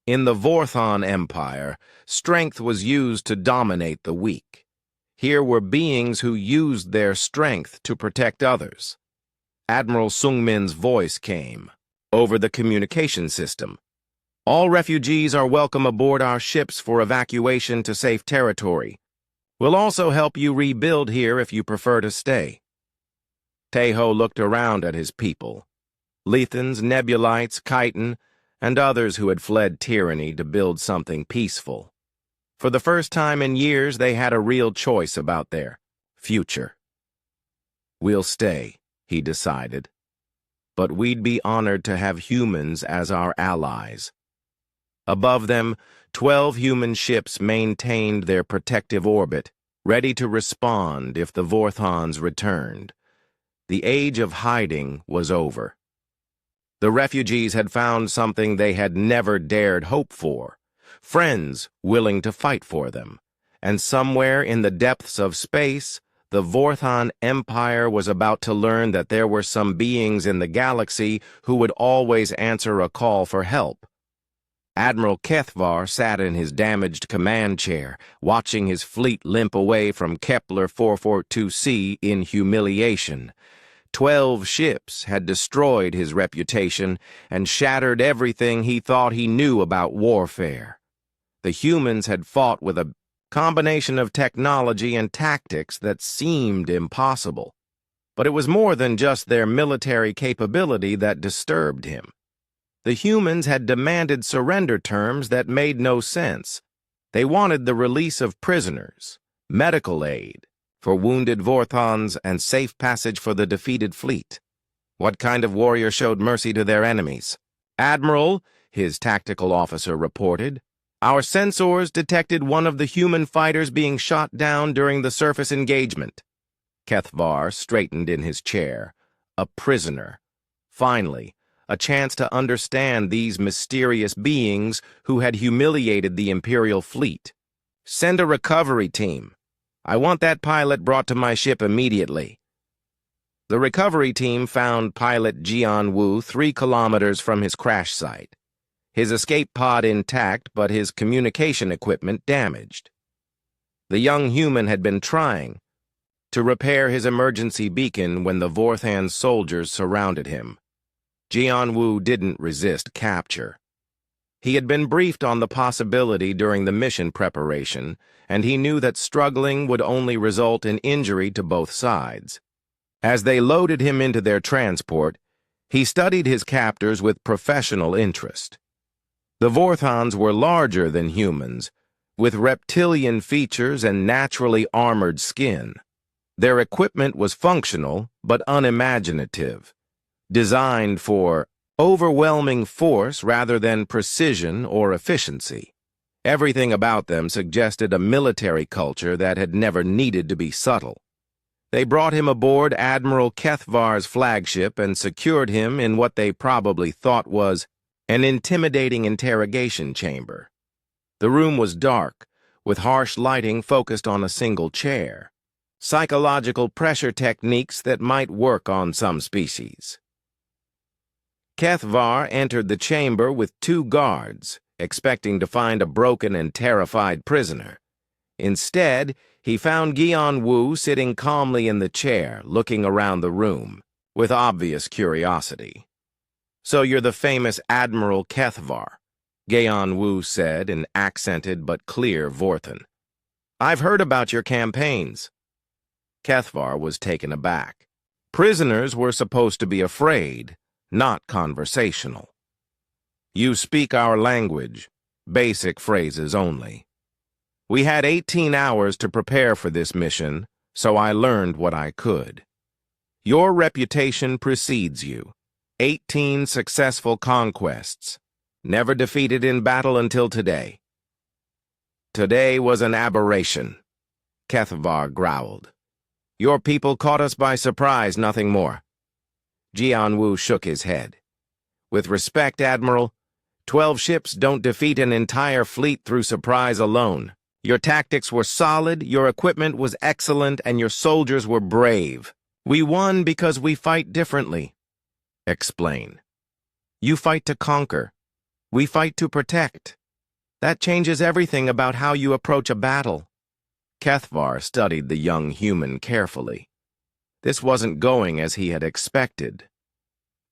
In the Vorthon Empire, strength was used to dominate the weak. Here were beings who used their strength to protect others. Admiral Sung-min's voice came over the communication system. "All refugees are welcome aboard our ships for evacuation to safe territory. We'll also help you rebuild here if you prefer to stay." Teho looked around at his people. Lethans, Nebulites, Chiton, and others who had fled tyranny to build something peaceful. For the first time in years, they had a real choice about their future. "We'll stay," he decided. "But we'd be honored to have humans as our allies." Above them, 12 human ships maintained their protective orbit, ready to respond if the Vorthons returned. The age of hiding was over. The refugees had found something they had never dared hope for: friends willing to fight for them. And somewhere in the depths of space, the Vorthon Empire was about to learn that there were some beings in the galaxy who would always answer a call for help. Admiral Kethvar sat in his damaged command chair, watching his fleet limp away from Kepler 442c in humiliation. 12 ships had destroyed his reputation and shattered everything he thought he knew about warfare. The humans had fought with a combination of technology and tactics that seemed impossible. But it was more than just their military capability that disturbed him. The humans had demanded surrender terms that made no sense. They wanted the release of prisoners, medical aid for wounded Vorthons, and safe passage for the defeated fleet. What kind of warrior showed mercy to their enemies? "Admiral," his tactical officer reported, "our sensors detected one of the human fighters being shot down during the surface engagement." Kethvar straightened in his chair. A prisoner. Finally, a chance to understand these mysterious beings who had humiliated the Imperial fleet. "Send a recovery team. I want that pilot brought to my ship immediately." The recovery team found pilot Jian Wu 3 kilometers from his crash site. His escape pod intact, but his communication equipment damaged. The young human had been trying to repair his emergency beacon when the Vorthan soldiers surrounded him. Jian Wu didn't resist capture. He had been briefed on the possibility during the mission preparation, and he knew that struggling would only result in injury to both sides. As they loaded him into their transport, he studied his captors with professional interest. The Vorthons were larger than humans, with reptilian features and naturally armored skin. Their equipment was functional but unimaginative, designed for overwhelming force rather than precision or efficiency. Everything about them suggested a military culture that had never needed to be subtle. They brought him aboard Admiral Kethvar's flagship and secured him in what they probably thought was an intimidating interrogation chamber. The room was dark, with harsh lighting focused on a single chair. Psychological pressure techniques that might work on some species. Kethvar entered the chamber with 2 guards, expecting to find a broken and terrified prisoner. Instead, he found Jian Wu sitting calmly in the chair, looking around the room, with obvious curiosity. "So you're the famous Admiral Kethvar," Jian Wu said in accented but clear Vorthan. "I've heard about your campaigns." Kethvar was taken aback. Prisoners were supposed to be afraid, not conversational. "You speak our language, basic phrases only. We had 18 hours to prepare for this mission, so I learned what I could. Your reputation precedes you. 18 successful conquests, never defeated in battle until today." "Today was an aberration," Kethvar growled. "Your people caught us by surprise, nothing more." Jian Wu shook his head. "With respect, Admiral, 12 ships don't defeat an entire fleet through surprise alone. Your tactics were solid, your equipment was excellent, and your soldiers were brave. We won because we fight differently." "Explain." "You fight to conquer. We fight to protect. That changes everything about how you approach a battle." Kethvar studied the young human carefully. This wasn't going as he had expected.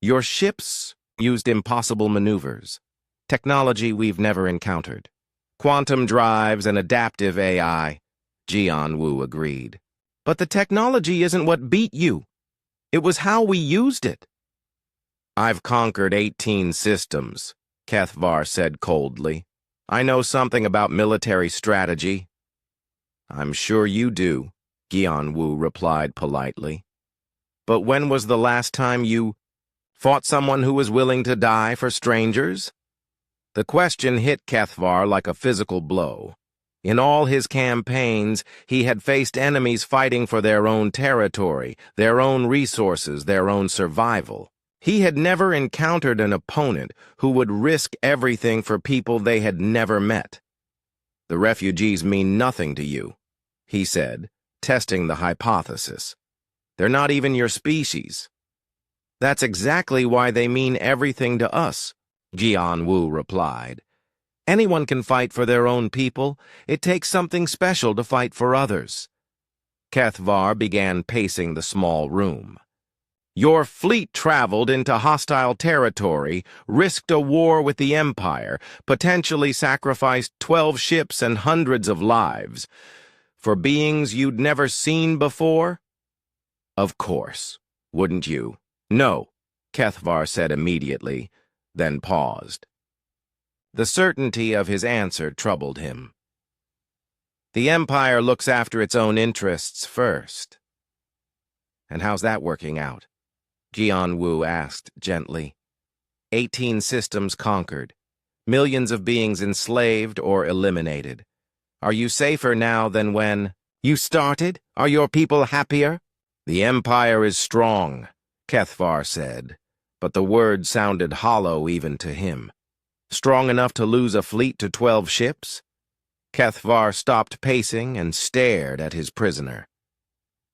"Your ships used impossible maneuvers, technology we've never encountered. Quantum drives and adaptive AI," Jian Wu agreed. "But the technology isn't what beat you." It was how we used it. I've conquered 18 systems, Kethvar said coldly. I know something about military strategy. I'm sure you do, Gianwu replied politely. But when was the last time you fought someone who was willing to die for strangers? The question hit Kethvar like a physical blow. In all his campaigns, he had faced enemies fighting for their own territory, their own resources, their own survival. He had never encountered an opponent who would risk everything for people they had never met. The refugees mean nothing to you, he said, testing the hypothesis. They're not even your species. That's exactly why they mean everything to us, Jianwu replied. Anyone can fight for their own people. It takes something special to fight for others. Kethvar began pacing the small room. Your fleet traveled into hostile territory, risked a war with the Empire, potentially sacrificed 12 ships and hundreds of lives. For beings you'd never seen before? Of course. Wouldn't you? No, Kethvar said immediately, then paused. The certainty of his answer troubled him. The Empire looks after its own interests first. And how's that working out? Jianwu asked gently. 18 systems conquered. Millions of beings enslaved or eliminated. Are you safer now than when you started? Are your people happier? The Empire is strong, Kethvar said, but the words sounded hollow even to him. Strong enough to lose a fleet to 12 ships? Kethvar stopped pacing and stared at his prisoner.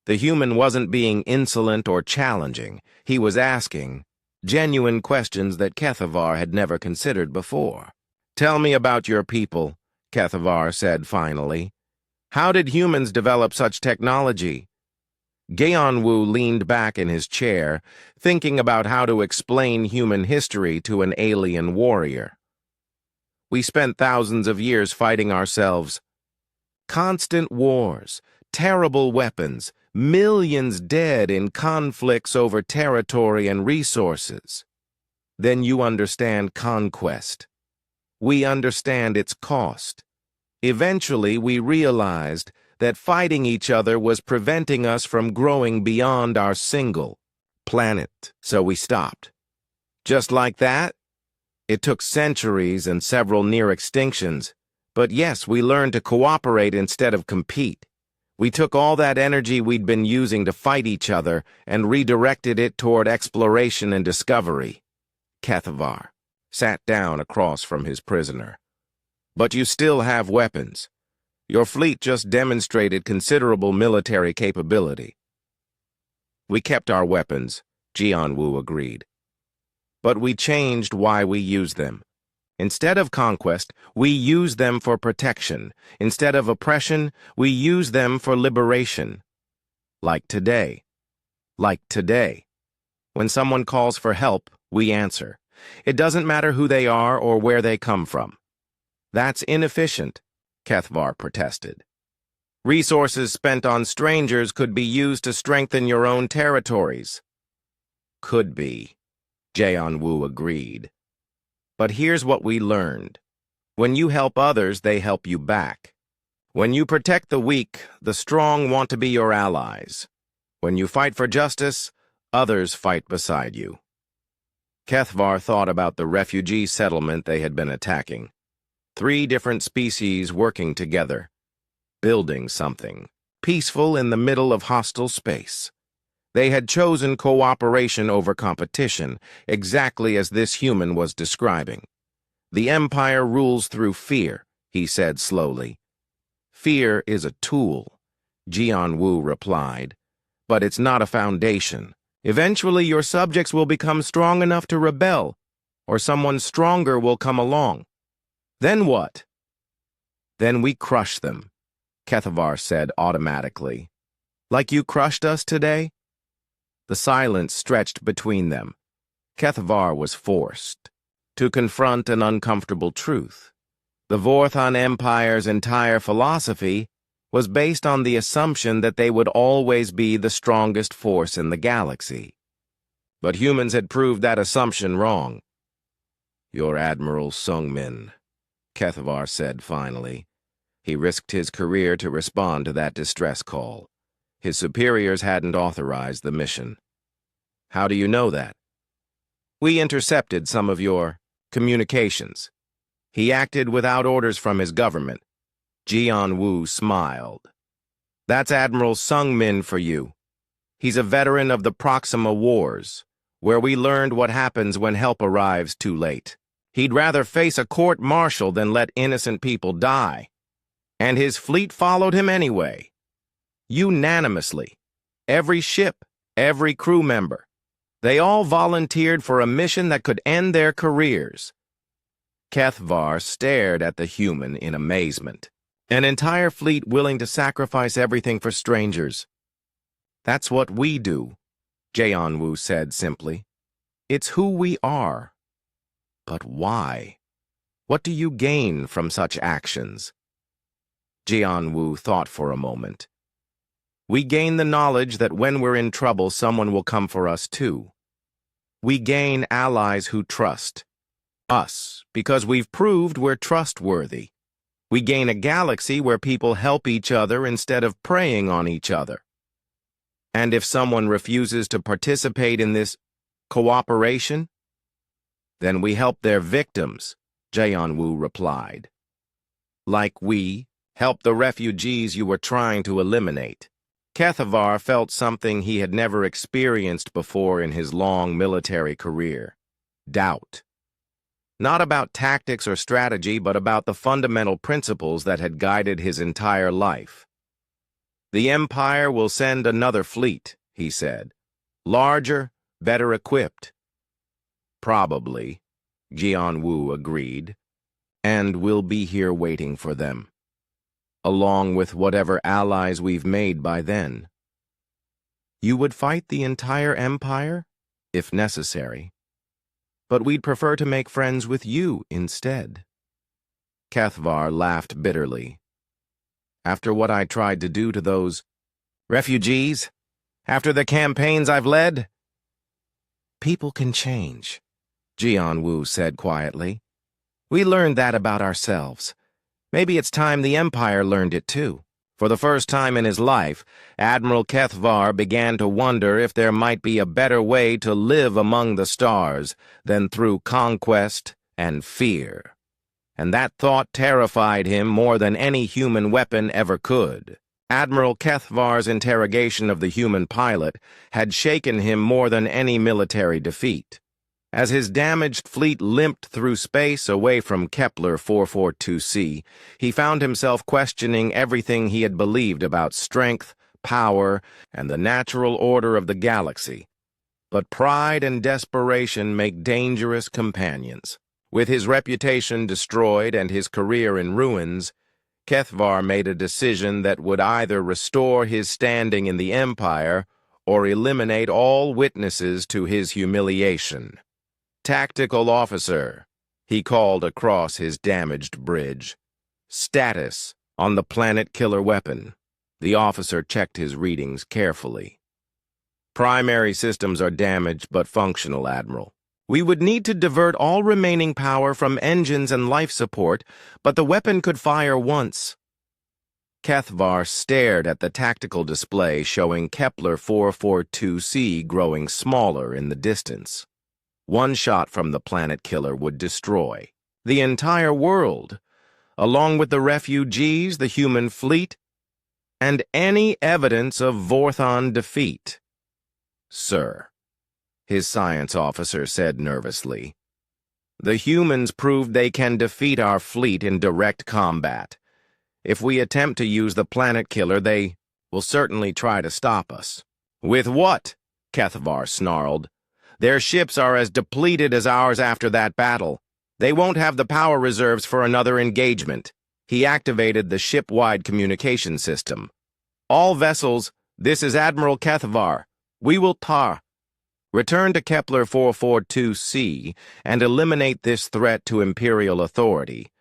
The human wasn't being insolent or challenging. He was asking genuine questions that Kethvar had never considered before. Tell me about your people, Kethvar said finally. How did humans develop such technology? Geonwu leaned back in his chair, thinking about how to explain human history to an alien warrior. We spent thousands of years fighting ourselves. Constant wars, terrible weapons, millions dead in conflicts over territory and resources. Then you understand conquest. We understand its cost. Eventually, we realized that fighting each other was preventing us from growing beyond our single planet, so we stopped. Just like that? It took centuries and several near extinctions, but yes, we learned to cooperate instead of compete. We took all that energy we'd been using to fight each other and redirected it toward exploration and discovery. Kethvar sat down across from his prisoner. But you still have weapons. Your fleet just demonstrated considerable military capability. We kept our weapons, Jianwu agreed. But we changed why we use them. Instead of conquest, we use them for protection. Instead of oppression, we use them for liberation. Like today. Like today. When someone calls for help, we answer. It doesn't matter who they are or where they come from. That's inefficient, Kethvar protested. Resources spent on strangers could be used to strengthen your own territories. Could be, Jaeon-woo agreed. But here's what we learned. When you help others, they help you back. When you protect the weak, the strong want to be your allies. When you fight for justice, others fight beside you. Kethvar thought about the refugee settlement they had been attacking. 3 different species working together, building something, peaceful in the middle of hostile space. They had chosen cooperation over competition, exactly as this human was describing. The Empire rules through fear, he said slowly. Fear is a tool, Jian-woo replied, but it's not a foundation. Eventually your subjects will become strong enough to rebel, or someone stronger will come along. Then what? Then we crush them, Kethvar said automatically. Like you crushed us today? The silence stretched between them. Kethvar was forced to confront an uncomfortable truth. The Vorthon Empire's entire philosophy was based on the assumption that they would always be the strongest force in the galaxy. But humans had proved that assumption wrong. "You're Admiral Sungmin," Kethvar said finally. He risked his career to respond to that distress call. His superiors hadn't authorized the mission. "How do you know that?" "We intercepted some of your communications." He acted without orders from his government. Jian Wu smiled. "That's Admiral Sungmin for you. He's a veteran of the Proxima Wars, where we learned what happens when help arrives too late. He'd rather face a court-martial than let innocent people die. And his fleet followed him anyway. Unanimously. Every ship, every crew member. They all volunteered for a mission that could end their careers." Kethvar stared at the human in amazement. An entire fleet willing to sacrifice everything for strangers. "That's what we do," Jian Wu said simply. "It's who we are." "But why? What do you gain from such actions?" Jian Wu thought for a moment. "We gain the knowledge that when we're in trouble, someone will come for us too. We gain allies who trust us because we've proved we're trustworthy. We gain a galaxy where people help each other instead of preying on each other. And if someone refuses to participate in this cooperation, then we help their victims," Jian Wu replied. "Like we help the refugees you were trying to eliminate." Kethvar felt something he had never experienced before in his long military career. Doubt. Not about tactics or strategy, but about the fundamental principles that had guided his entire life. "The Empire will send another fleet," he said. "Larger, better equipped." "Probably," Jian Wu agreed. "And we'll be here waiting for them, along with whatever allies we've made by then." "You would fight the entire Empire, if necessary. But we'd prefer to make friends with you instead." Kethvar laughed bitterly. "After what I tried to do to those refugees? After the campaigns I've led?" "People can change," Jian Wu said quietly. "We learned that about ourselves. Maybe it's time the Empire learned it too." For the first time in his life, Admiral Kethvar began to wonder if there might be a better way to live among the stars than through conquest and fear. And that thought terrified him more than any human weapon ever could. Admiral Kethvar's interrogation of the human pilot had shaken him more than any military defeat. As his damaged fleet limped through space away from Kepler 442c, he found himself questioning everything he had believed about strength, power, and the natural order of the galaxy. But pride and desperation make dangerous companions. With his reputation destroyed and his career in ruins, Kethvar made a decision that would either restore his standing in the Empire or eliminate all witnesses to his humiliation. "Tactical officer," he called across his damaged bridge. "Status on the planet killer weapon." The officer checked his readings carefully. "Primary systems are damaged but functional, Admiral. We would need to divert all remaining power from engines and life support, but the weapon could fire once." Kethvar stared at the tactical display showing Kepler 442c growing smaller in the distance. One shot from the planet killer would destroy the entire world, along with the refugees, the human fleet, and any evidence of Vorthon defeat. "Sir," his science officer said nervously, "the humans proved they can defeat our fleet in direct combat. If we attempt to use the planet killer, they will certainly try to stop us." "With what?" Kethvar snarled. "Their ships are as depleted as ours after that battle. They won't have the power reserves for another engagement." He activated the ship-wide communication system. "All vessels, this is Admiral Kethvar. We will return to Kepler 442c and eliminate this threat to Imperial authority.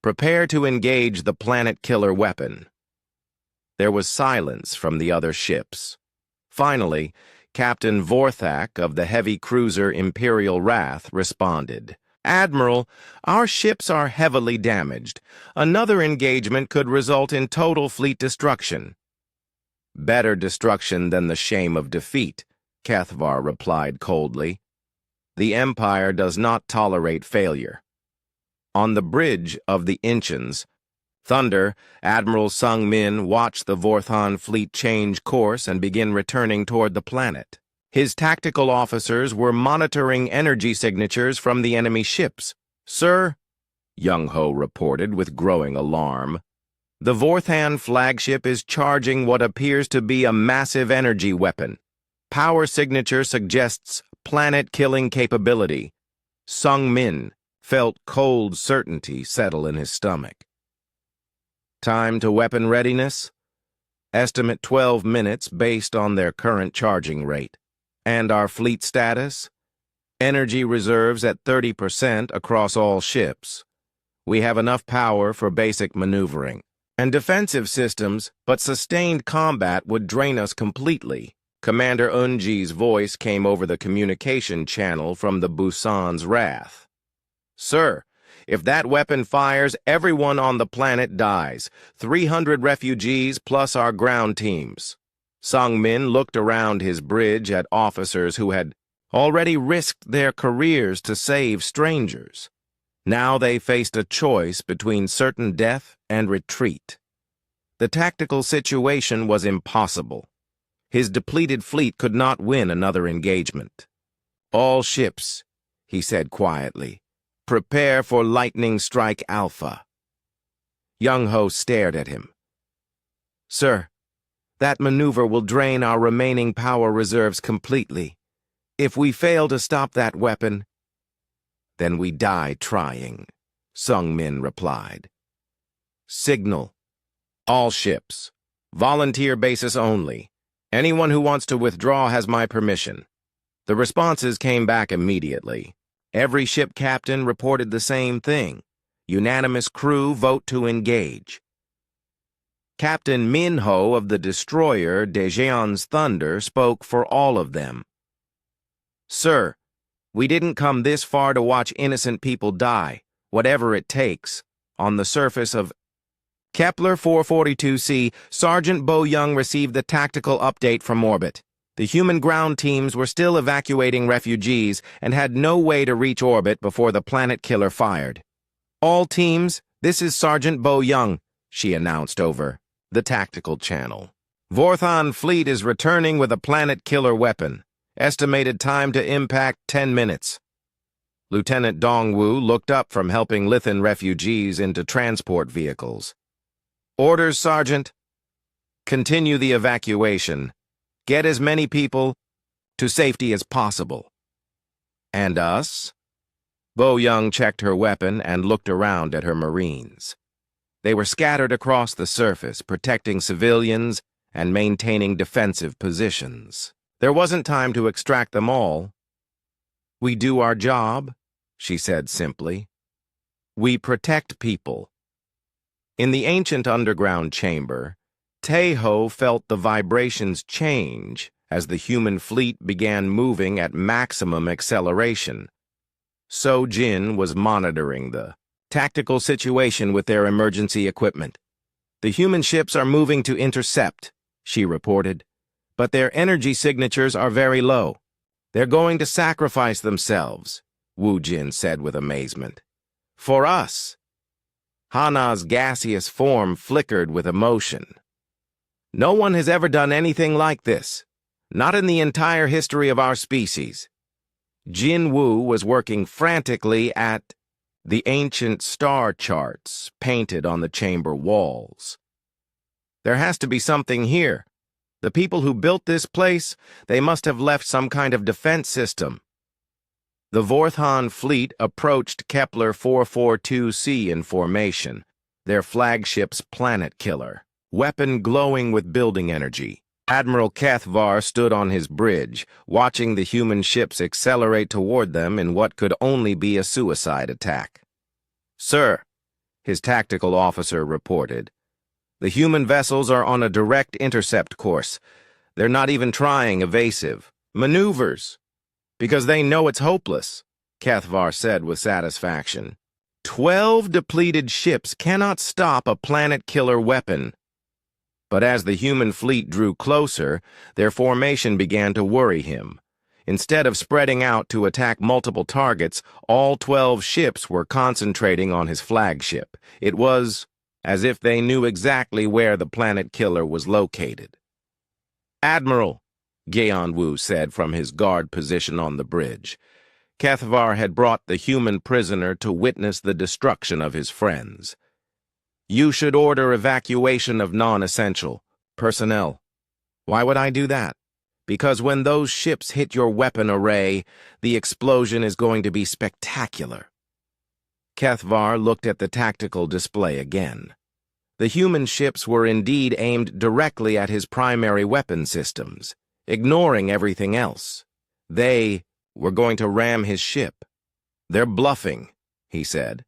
Prepare to engage the planet killer weapon." There was silence from the other ships. Finally, Captain Vorthak of the heavy cruiser Imperial Wrath responded. "Admiral, our ships are heavily damaged. Another engagement could result in total fleet destruction." "Better destruction than the shame of defeat," Cathvar replied coldly. "The Empire does not tolerate failure." On the bridge of the Incheons, Thunder, Admiral Sung Min watched the Vorthan fleet change course and begin returning toward the planet. His tactical officers were monitoring energy signatures from the enemy ships. "Sir," Young Ho reported with growing alarm, "the Vorthan flagship is charging what appears to be a massive energy weapon. Power signature suggests planet-killing capability." Sung Min felt cold certainty settle in his stomach. "Time to weapon readiness? Estimate 12 minutes based on their current charging rate. And our fleet status? Energy reserves at 30% across all ships. We have enough power for basic maneuvering and defensive systems, but sustained combat would drain us completely." Commander Unji's voice came over the communication channel from the Busan's Wrath. "Sir, if that weapon fires, everyone on the planet dies. 300 refugees plus our ground teams." Sung Min looked around his bridge at officers who had already risked their careers to save strangers. Now they faced a choice between certain death and retreat. The tactical situation was impossible. His depleted fleet could not win another engagement. "All ships," he said quietly, "prepare for Lightning Strike Alpha." Young Ho stared at him. "Sir, that maneuver will drain our remaining power reserves completely. If we fail to stop that weapon, then we die trying," Sung Min replied. "Signal. All ships. Volunteer basis only. Anyone who wants to withdraw has my permission." The responses came back immediately. Every ship captain reported the same thing. Unanimous crew vote to engage. Captain Min Ho of the destroyer Daejeon's Thunder spoke for all of them. "Sir, we didn't come this far to watch innocent people die, whatever it takes, on the surface of..." Kepler 442c, Sergeant Bo Young received the tactical update from orbit. The human ground teams were still evacuating refugees and had no way to reach orbit before the planet killer fired. "All teams, this is Sergeant Bo Young," she announced over the tactical channel. "Vorthan fleet is returning with a planet killer weapon. Estimated time to impact 10 minutes. Lieutenant Dongwu looked up from helping Lithan refugees into transport vehicles. "Orders, Sergeant. Continue the evacuation. Get as many people to safety as possible." "And us?" Bo Young checked her weapon and looked around at her Marines. They were scattered across the surface, protecting civilians and maintaining defensive positions. There wasn't time to extract them all. "We do our job," she said simply. "We protect people." In the ancient underground chamber, Taeho felt the vibrations change as the human fleet began moving at maximum acceleration. So Jin was monitoring the tactical situation with their emergency equipment. "The human ships are moving to intercept," she reported, "but their energy signatures are very low. They're going to sacrifice themselves," Wu Jin said with amazement. "For us." Hana's gaseous form flickered with emotion. "No one has ever done anything like this. Not in the entire history of our species." Jin Wu was working frantically at the ancient star charts painted on the chamber walls. "There has to be something here. The people who built this place, they must have left some kind of defense system." The Vorthan fleet approached Kepler 442c in formation, their flagship's planet killer, weapon glowing with building energy. Admiral Cathvar stood on his bridge, watching the human ships accelerate toward them in what could only be a suicide attack. "Sir," his tactical officer reported, The human vessels are on a direct intercept course. They're not even trying evasive maneuvers, because they know it's hopeless, Kethvar said with satisfaction. 12 depleted ships cannot stop a planet-killer weapon. But as the human fleet drew closer, their formation began to worry him. Instead of spreading out to attack multiple targets, all 12 ships were concentrating on his flagship. It was as if they knew exactly where the planet-killer was located. "Admiral," Geonwu said from his guard position on the bridge. Kethvar had brought the human prisoner to witness the destruction of his friends. "You should order evacuation of non-essential personnel." "Why would I do that?" "Because when those ships hit your weapon array, the explosion is going to be spectacular." Kethvar looked at the tactical display again. The human ships were indeed aimed directly at his primary weapon systems, ignoring everything else. They were going to ram his ship. "They're bluffing," he said.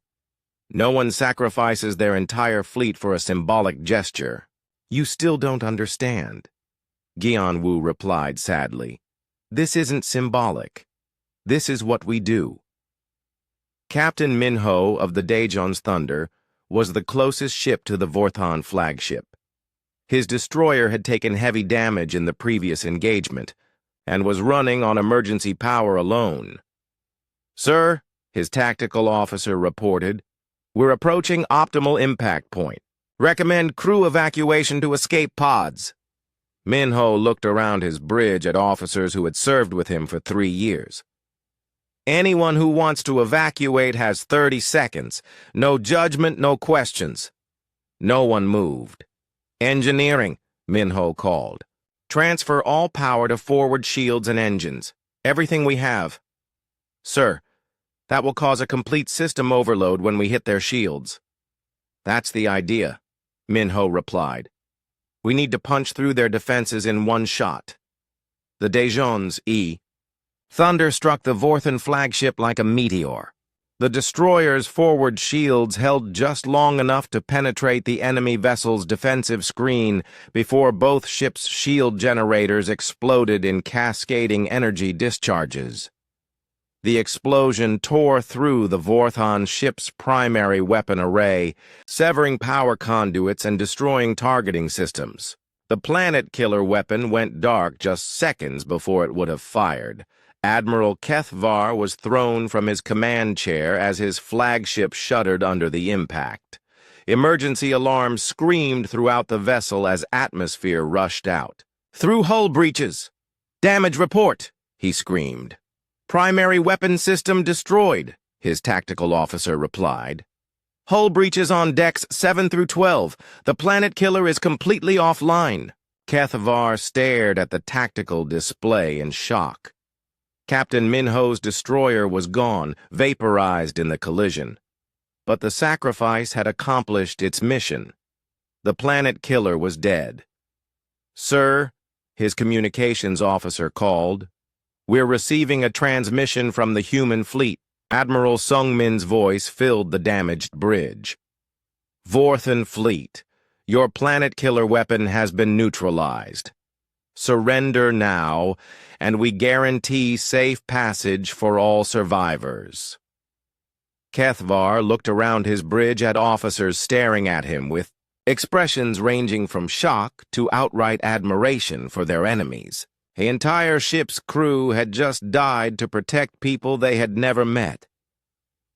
"No one sacrifices their entire fleet for a symbolic gesture." "You still don't understand," Geonwu replied sadly. "This isn't symbolic. This is what we do." Captain Minho of the Daejeon's Thunder was the closest ship to the Vorthon flagship. His destroyer had taken heavy damage in the previous engagement and was running on emergency power alone. "Sir," his tactical officer reported, "we're approaching optimal impact point. Recommend crew evacuation to escape pods." Minho looked around his bridge at officers who had served with him for 3 years. "Anyone who wants to evacuate has 30 seconds. No judgment, no questions." No one moved. "Engineering," Minho called. "Transfer all power to forward shields and engines. Everything we have." "Sir, that will cause a complete system overload when we hit their shields." "That's the idea," Minho replied. "We need to punch through their defenses in one shot." The Daejeon's Thunder struck the Vorthon flagship like a meteor. The destroyer's forward shields held just long enough to penetrate the enemy vessel's defensive screen before both ships' shield generators exploded in cascading energy discharges. The explosion tore through the Vorthon ship's primary weapon array, severing power conduits and destroying targeting systems. The planet-killer weapon went dark just seconds before it would have fired. Admiral Kethvar was thrown from his command chair as his flagship shuddered under the impact. Emergency alarms screamed throughout the vessel as atmosphere rushed out. "Through hull breaches! Damage report!" he screamed. "Primary weapon system destroyed," his tactical officer replied. "Hull breaches on decks 7 through 12. The planet killer is completely offline." Kethvar stared at the tactical display in shock. Captain Minho's destroyer was gone, vaporized in the collision. But the sacrifice had accomplished its mission. The planet killer was dead. "Sir," his communications officer called, "we're receiving a transmission from the human fleet." Admiral Sungmin's voice filled the damaged bridge. "Vorthon fleet, your planet-killer weapon has been neutralized. Surrender now, and we guarantee safe passage for all survivors." Kethvar looked around his bridge at officers staring at him with expressions ranging from shock to outright admiration for their enemies. The entire ship's crew had just died to protect people they had never met.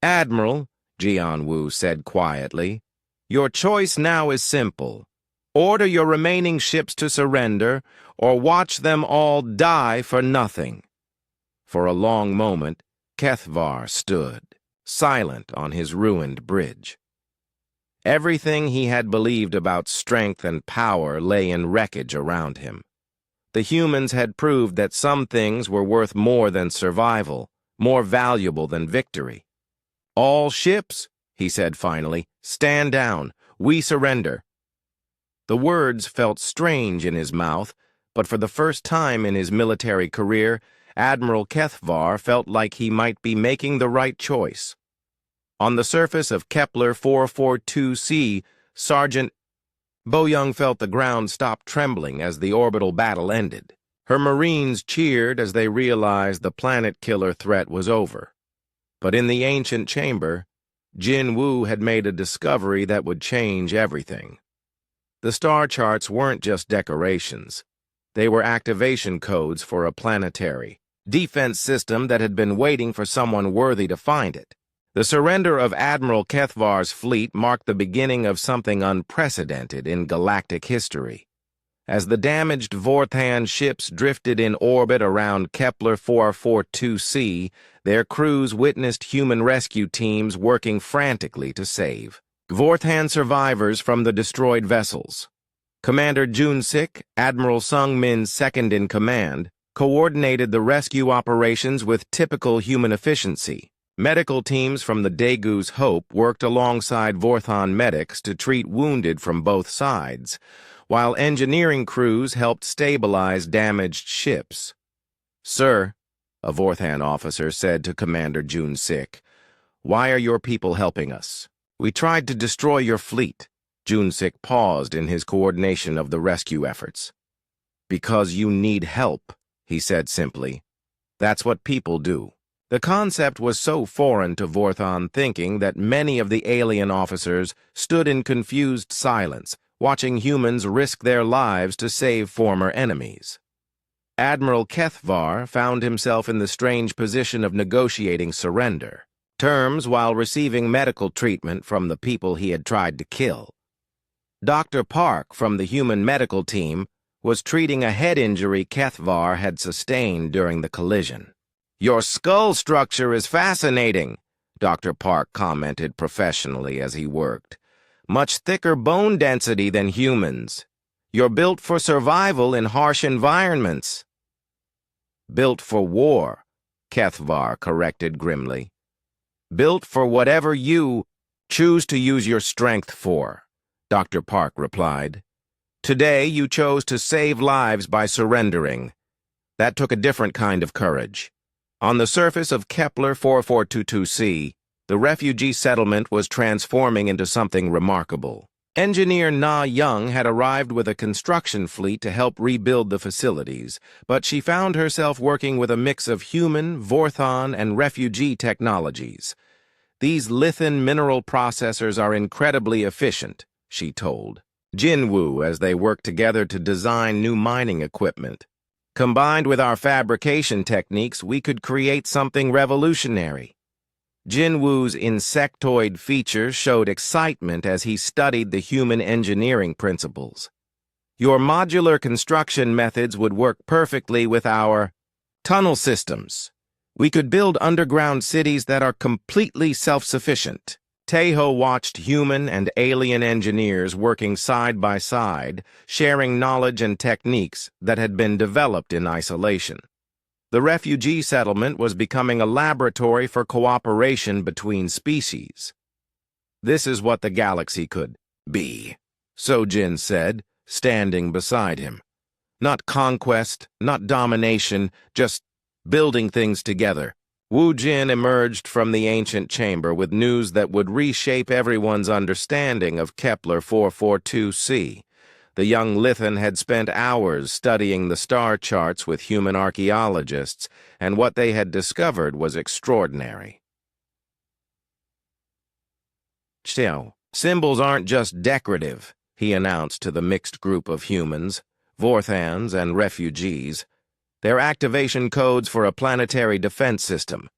"Admiral," Geonwu said quietly, "your choice now is simple. Order your remaining ships to surrender, or watch them all die for nothing." For a long moment, Kethvar stood, silent on his ruined bridge. Everything he had believed about strength and power lay in wreckage around him. The humans had proved that some things were worth more than survival, more valuable than victory. "All ships," he said finally, "stand down. We surrender." The words felt strange in his mouth, but for the first time in his military career, Admiral Kethvar felt like he might be making the right choice. On the surface of Kepler 442c, Sergeant Bo-young felt the ground stop trembling as the orbital battle ended. Her Marines cheered as they realized the planet-killer threat was over. But in the ancient chamber, Jin Woo had made a discovery that would change everything. The star charts weren't just decorations. They were activation codes for a planetary defense system that had been waiting for someone worthy to find it. The surrender of Admiral Kethvar's fleet marked the beginning of something unprecedented in galactic history. As the damaged Vorthan ships drifted in orbit around Kepler 442c, their crews witnessed human rescue teams working frantically to save Vorthan survivors from the destroyed vessels. Commander Jun-sik, Admiral Sung-min's second-in-command, coordinated the rescue operations with typical human efficiency. Medical teams from the Daegu's Hope worked alongside Vorthan medics to treat wounded from both sides, while engineering crews helped stabilize damaged ships. "Sir," a Vorthan officer said to Commander Jun-sik, "why are your people helping us?" "We tried to destroy your fleet." Jun-sik paused in his coordination of the rescue efforts. "Because you need help," he said simply. "That's what people do." The concept was so foreign to Vorthan thinking that many of the alien officers stood in confused silence, watching humans risk their lives to save former enemies. Admiral Kethvar found himself in the strange position of negotiating surrender terms while receiving medical treatment from the people he had tried to kill. Dr. Park from the human medical team was treating a head injury Kethvar had sustained during the collision. "Your skull structure is fascinating," Dr. Park commented professionally as he worked. "Much thicker bone density than humans. You're built for survival in harsh environments." "Built for war," Kethvar corrected grimly. "Built for whatever you choose to use your strength for," Dr. Park replied. "Today you chose to save lives by surrendering. That took a different kind of courage." On the surface of Kepler 4422c, the refugee settlement was transforming into something remarkable. Engineer Na Young had arrived with a construction fleet to help rebuild the facilities, but she found herself working with a mix of human, Vorthan, and refugee technologies. "These lithium mineral processors are incredibly efficient," she told Jinwoo as they worked together to design new mining equipment. "Combined with our fabrication techniques, we could create something revolutionary." Jinwoo's insectoid features showed excitement as he studied the human engineering principles. "Your modular construction methods would work perfectly with our tunnel systems. We could build underground cities that are completely self-sufficient." Taeho watched human and alien engineers working side by side, sharing knowledge and techniques that had been developed in isolation. The refugee settlement was becoming a laboratory for cooperation between species. "This is what the galaxy could be," Sojin said, standing beside him. "Not conquest, not domination, just building things together." Wu Jin emerged from the ancient chamber with news that would reshape everyone's understanding of Kepler 442c. The young Lithan had spent hours studying the star charts with human archaeologists, and what they had discovered was extraordinary. "Xiao, symbols aren't just decorative," he announced to the mixed group of humans, Vorthans, and refugees. "They're activation codes for a planetary defense system.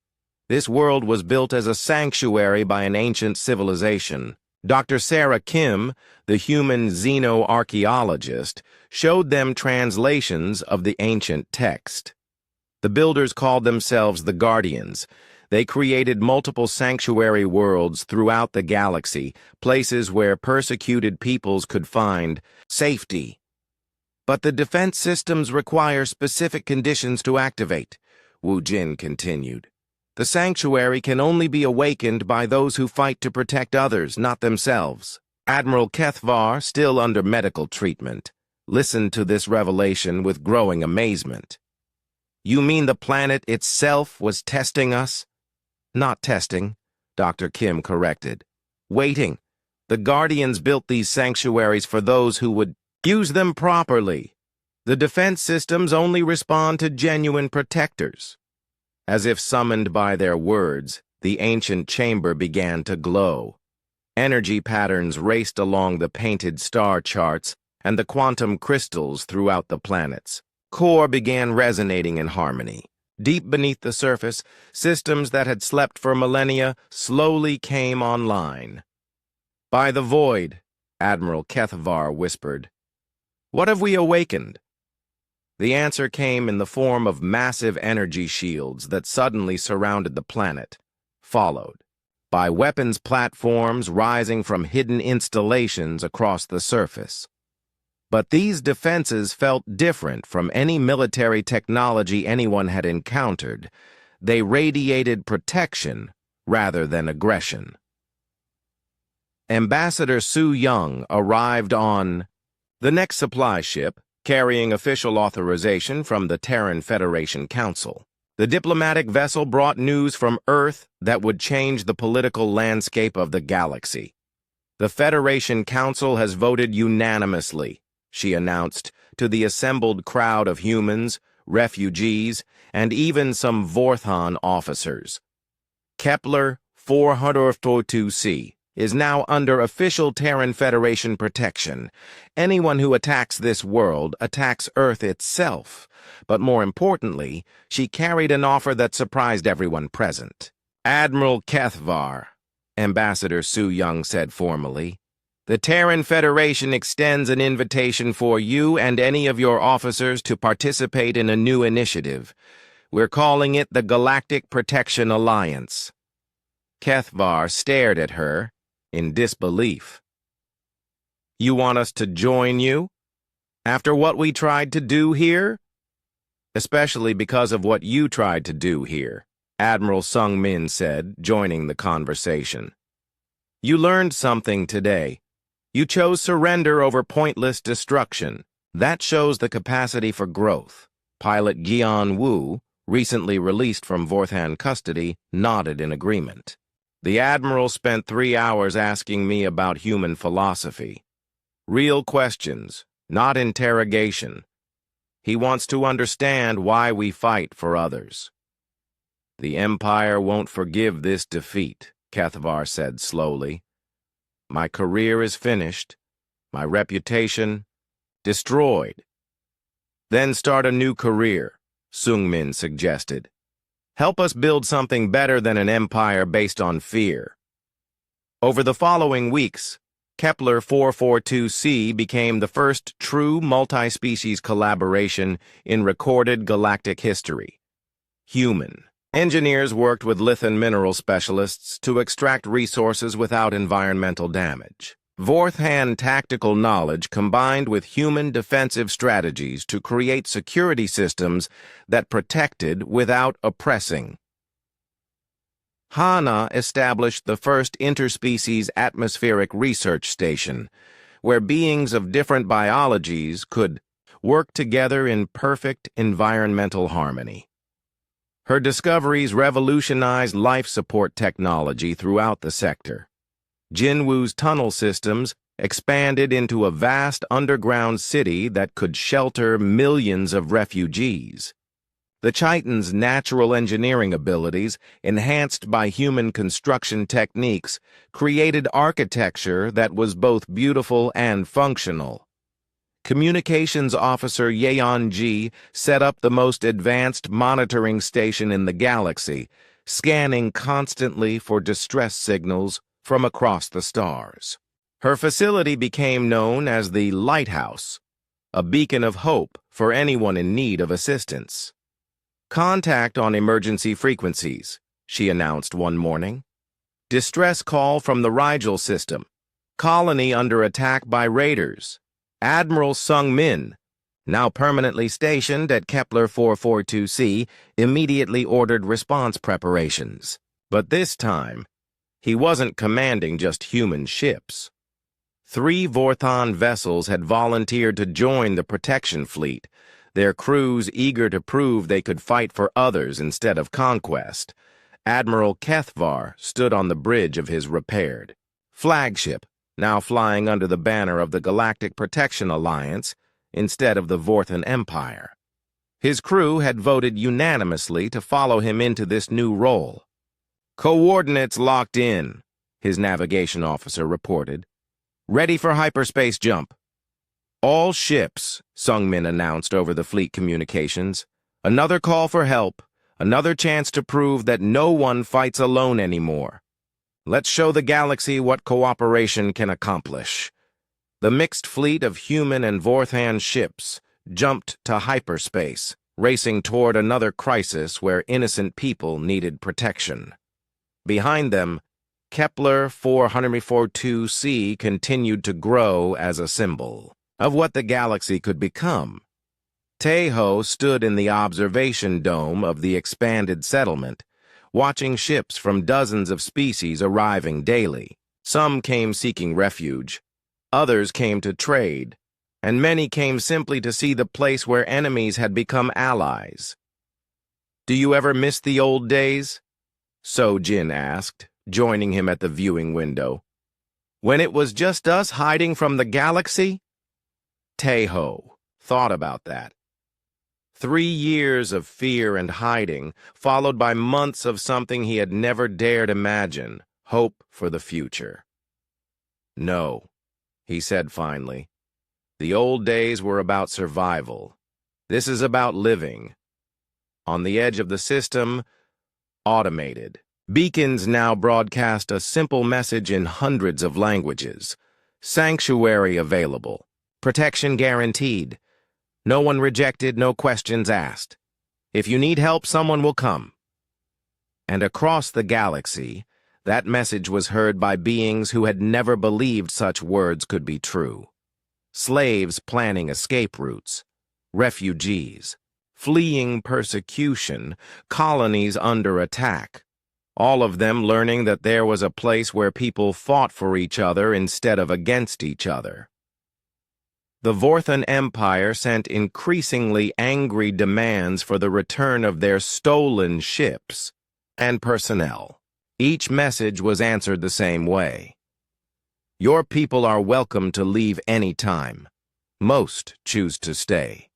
This world was built as a sanctuary by an ancient civilization." Dr. Sarah Kim, the human xenoarchaeologist, showed them translations of the ancient text. The builders called themselves the Guardians. They created multiple sanctuary worlds throughout the galaxy, places where persecuted peoples could find safety. "But the defense systems require specific conditions to activate," Wu Jin continued. "The sanctuary can only be awakened by those who fight to protect others, not themselves." Admiral Kethvar, still under medical treatment, listened to this revelation with growing amazement. "You mean the planet itself was testing us?" "Not testing," Dr. Kim corrected. "Waiting. The Guardians built these sanctuaries for those who would use them properly. The defense systems only respond to genuine protectors. As if summoned by their words, the ancient chamber began to glow. Energy patterns raced along the painted star charts and the quantum crystals throughout the planets. Core began resonating in harmony. Deep beneath the surface, systems that had slept for millennia slowly came online. "By the void," Admiral Kethvar whispered. "What have we awakened?" The answer came in the form of massive energy shields that suddenly surrounded the planet, followed by weapons platforms rising from hidden installations across the surface. But these defenses felt different from any military technology anyone had encountered. They radiated protection rather than aggression. Ambassador Su Young arrived on the next supply ship, carrying official authorization from the Terran Federation Council. The diplomatic vessel brought news from Earth that would change the political landscape of the galaxy. "The Federation Council has voted unanimously," she announced to the assembled crowd of humans, refugees, and even some Vorthon officers. Kepler 442c is now under official Terran Federation protection. Anyone who attacks this world attacks Earth itself. But more importantly, she carried an offer that surprised everyone present. "Admiral Kethvar," Ambassador Su Young said formally, "the Terran Federation extends an invitation for you and any of your officers to participate in a new initiative. We're calling it the Galactic Protection Alliance." Kethvar stared at her in disbelief. "You want us to join you? After what we tried to do here?" "Especially because of what you tried to do here," Admiral Sung Min said, joining the conversation. "You learned something today. You chose surrender over pointless destruction. That shows the capacity for growth." Pilot Gian Wu, recently released from Vorthan custody, nodded in agreement. "The Admiral spent 3 hours asking me about human philosophy. Real questions, not interrogation. He wants to understand why we fight for others." "The Empire won't forgive this defeat," Kethvar said slowly. "My career is finished, my reputation destroyed." "Then start a new career," Sung Min suggested. "Help us build something better than an empire based on fear." Over the following weeks, Kepler 442c became the first true multi-species collaboration in recorded galactic history. Human engineers worked with lithium mineral specialists to extract resources without environmental damage. Vorthan tactical knowledge combined with human defensive strategies to create security systems that protected without oppressing. Hana established the first interspecies atmospheric research station, where beings of different biologies could work together in perfect environmental harmony. Her discoveries revolutionized life support technology throughout the sector. Jinwu's tunnel systems expanded into a vast underground city that could shelter millions of refugees. The Chitan's natural engineering abilities, enhanced by human construction techniques, created architecture that was both beautiful and functional. Communications Officer Yeonji set up the most advanced monitoring station in the galaxy, scanning constantly for distress signals from across the stars. Her facility became known as the Lighthouse, a beacon of hope for anyone in need of assistance. "Contact on emergency frequencies," she announced one morning. "Distress call from the Rigel system. Colony under attack by raiders. Admiral Sung Min, now permanently stationed at Kepler 442c, immediately ordered response preparations. But this time, he wasn't commanding just human ships. 3 Vorthon vessels had volunteered to join the protection fleet, their crews eager to prove they could fight for others instead of conquest. Admiral Kethvar stood on the bridge of his repaired flagship, now flying under the banner of the Galactic Protection Alliance instead of the Vorthan Empire. His crew had voted unanimously to follow him into this new role. "Coordinates locked in," his navigation officer reported. "Ready for hyperspace jump." "All ships," Sungmin announced over the fleet communications. "Another call for help, another chance to prove that no one fights alone anymore. Let's show the galaxy what cooperation can accomplish." The mixed fleet of human and Vorthan ships jumped to hyperspace, racing toward another crisis where innocent people needed protection. Behind them, Kepler 442c continued to grow as a symbol of what the galaxy could become. Taeho stood in the observation dome of the expanded settlement, watching ships from dozens of species arriving daily. Some came seeking refuge, others came to trade, and many came simply to see the place where enemies had become allies. "Do you ever miss the old days?" So-Jin asked, joining him at the viewing window. "When it was just us hiding from the galaxy?" Taeho thought about that. 3 years of fear and hiding, followed by months of something he had never dared imagine, hope for the future. "No," he said finally. "The old days were about survival. This is about living. On the edge of the system, automated. Beacons now broadcast a simple message in hundreds of languages. Sanctuary available. Protection guaranteed. No one rejected, no questions asked. If you need help, someone will come." And across the galaxy, that message was heard by beings who had never believed such words could be true. Slaves planning escape routes, refugees, fleeing persecution, colonies under attack, all of them learning that there was a place where people fought for each other instead of against each other. The Vorthan Empire sent increasingly angry demands for the return of their stolen ships and personnel. Each message was answered the same way. "Your people are welcome to leave any time. Most choose to stay."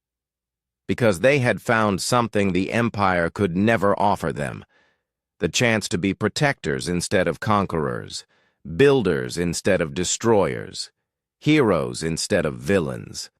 Because they had found something the Empire could never offer them: the chance to be protectors instead of conquerors, builders instead of destroyers, heroes instead of villains.